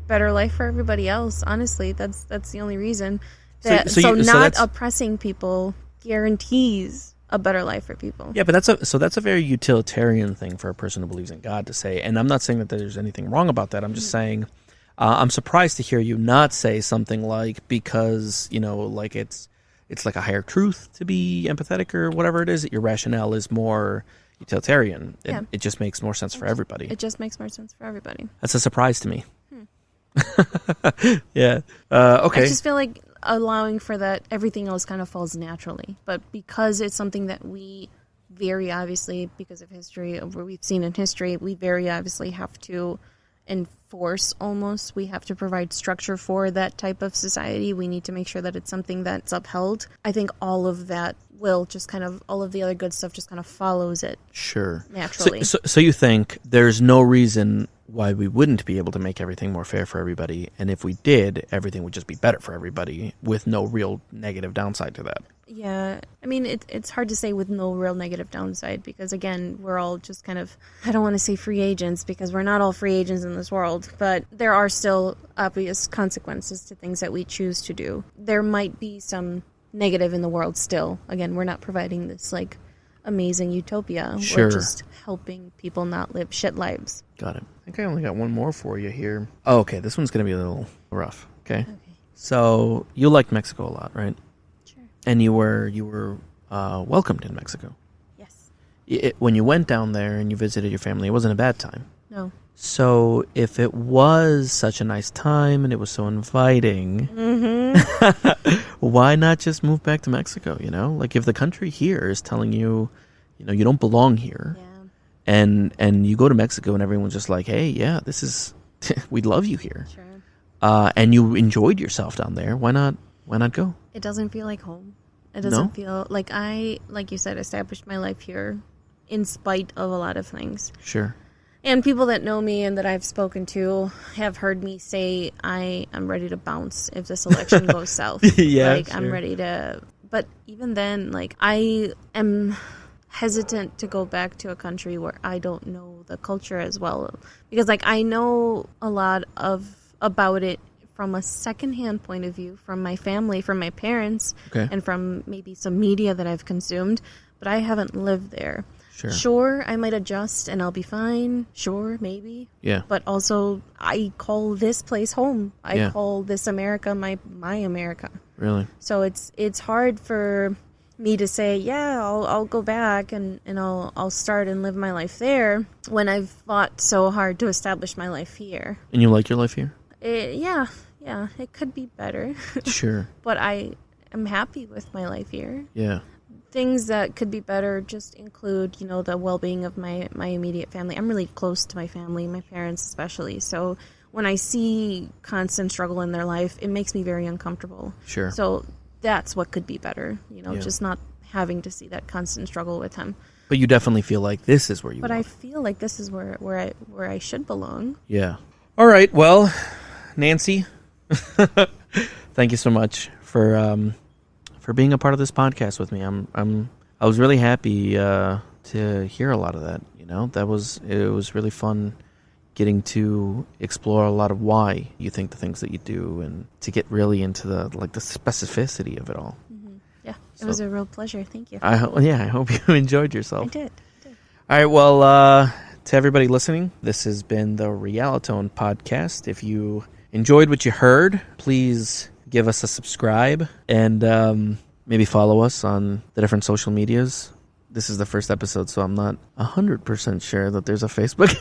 Speaker 2: better life for everybody else. Honestly, that's the only reason. Not oppressing people guarantees a better life for people.
Speaker 1: Yeah, but that's a very utilitarian thing for a person who believes in God to say. And I'm not saying that there's anything wrong about that. I'm just saying, I'm surprised to hear you not say something like, because like it's like a higher truth to be empathetic or whatever it is. That your rationale is more utilitarian. It just makes more sense for everybody.
Speaker 2: It just makes more sense for everybody.
Speaker 1: That's a surprise to me. Yeah. Okay.
Speaker 2: I just feel like allowing for that, everything else kind of falls naturally. But because it's something that we very obviously, because of history, what we've seen in history, we very obviously have to enforce almost. We have to provide structure for that type of society. We need to make sure that it's something that's upheld. I think all of that will just kind of, all of the other good stuff just kind of follows it.
Speaker 1: Sure.
Speaker 2: Naturally.
Speaker 1: So you think there's no reason why we wouldn't be able to make everything more fair for everybody, and if we did, everything would just be better for everybody with no real negative downside to that.
Speaker 2: Yeah, I mean, it's hard to say with no real negative downside, because again, we're all just kind of, I don't want to say free agents, because we're not all free agents in this world, but there are still obvious consequences to things that we choose to do. There might be some negative in the world still. Again, we're not providing this like amazing utopia.
Speaker 1: Sure.
Speaker 2: We're just helping people not live shit lives.
Speaker 1: Got it. I think I only got one more for you here. Oh, okay, this one's going to be a little rough. Okay. So you liked Mexico a lot, right?
Speaker 2: Sure.
Speaker 1: And you were welcomed in Mexico.
Speaker 2: Yes.
Speaker 1: When you went down there and you visited your family, it wasn't a bad time.
Speaker 2: No.
Speaker 1: So if it was such a nice time and it was so inviting, why not just move back to Mexico, Like, if the country here is telling you, you don't belong here, and you go to Mexico and everyone's just like, hey, yeah, this is, we love you here.
Speaker 2: Sure.
Speaker 1: And you enjoyed yourself down there, why not go?
Speaker 2: It doesn't feel like home. It doesn't feel like like you said, established my life here in spite of a lot of things.
Speaker 1: Sure.
Speaker 2: And people that know me and that I've spoken to have heard me say I am ready to bounce if this election goes south.
Speaker 1: Yeah,
Speaker 2: like,
Speaker 1: sure.
Speaker 2: I'm ready to. But even then, like, I am hesitant to go back to a country where I don't know the culture as well, because like I know a lot about it from a secondhand point of view, from my family, from my parents, and from maybe some media that I've consumed, but I haven't lived there. Sure, I might adjust and I'll be fine. Sure, maybe. Yeah. But also, I call this place home. I call this America my America.
Speaker 1: Really?
Speaker 2: So it's hard for me to say, yeah, I'll go back and I'll start and live my life there when I've fought so hard to establish my life here.
Speaker 1: And you like your life here?
Speaker 2: Yeah, it could be better.
Speaker 1: Sure.
Speaker 2: But I am happy with my life here.
Speaker 1: Yeah.
Speaker 2: Things that could be better just include, the well-being of my immediate family. I'm really close to my family, my parents especially. So when I see constant struggle in their life, it makes me very uncomfortable.
Speaker 1: Sure.
Speaker 2: So that's what could be better, just not having to see that constant struggle with him.
Speaker 1: But you definitely feel like this is where you belong.
Speaker 2: But I feel like this is where I should belong.
Speaker 1: Yeah. All right. Well, Nancy, thank you so much for being a part of this podcast with me. I was really happy to hear a lot of that. It was really fun getting to explore a lot of why you think the things that you do, and to get really into the specificity of it all.
Speaker 2: Mm-hmm. Yeah, it was a real pleasure. Thank you.
Speaker 1: I hope you enjoyed yourself.
Speaker 2: I did.
Speaker 1: All right. Well, to everybody listening, this has been the Realitone podcast. If you enjoyed what you heard, please give us a subscribe, and maybe follow us on the different social medias. This is the first episode, so I'm not 100% sure that there's a Facebook.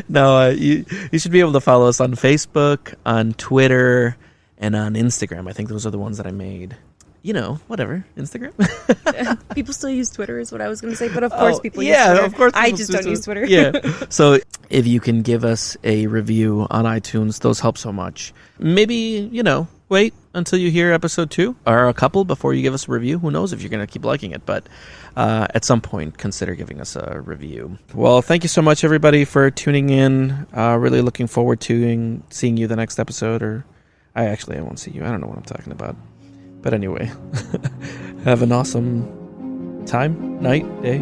Speaker 1: No, you should be able to follow us on Facebook, on Twitter, and on Instagram. I think those are the ones that I made. Whatever. Instagram.
Speaker 2: People still use Twitter is what I was going to say, but of course people use
Speaker 1: Twitter.
Speaker 2: Twitter.
Speaker 1: Of course
Speaker 2: I just don't use Twitter.
Speaker 1: Yeah. So if you can give us a review on iTunes, those help so much. Maybe, wait until you hear episode 2 or a couple before you give us a review. Who knows if you're going to keep liking it, but at some point, consider giving us a review. Well, thank you so much, everybody, for tuning in. Really looking forward to seeing you the next episode, or I won't see you. I don't know what I'm talking about. But anyway, have an awesome time, night, day.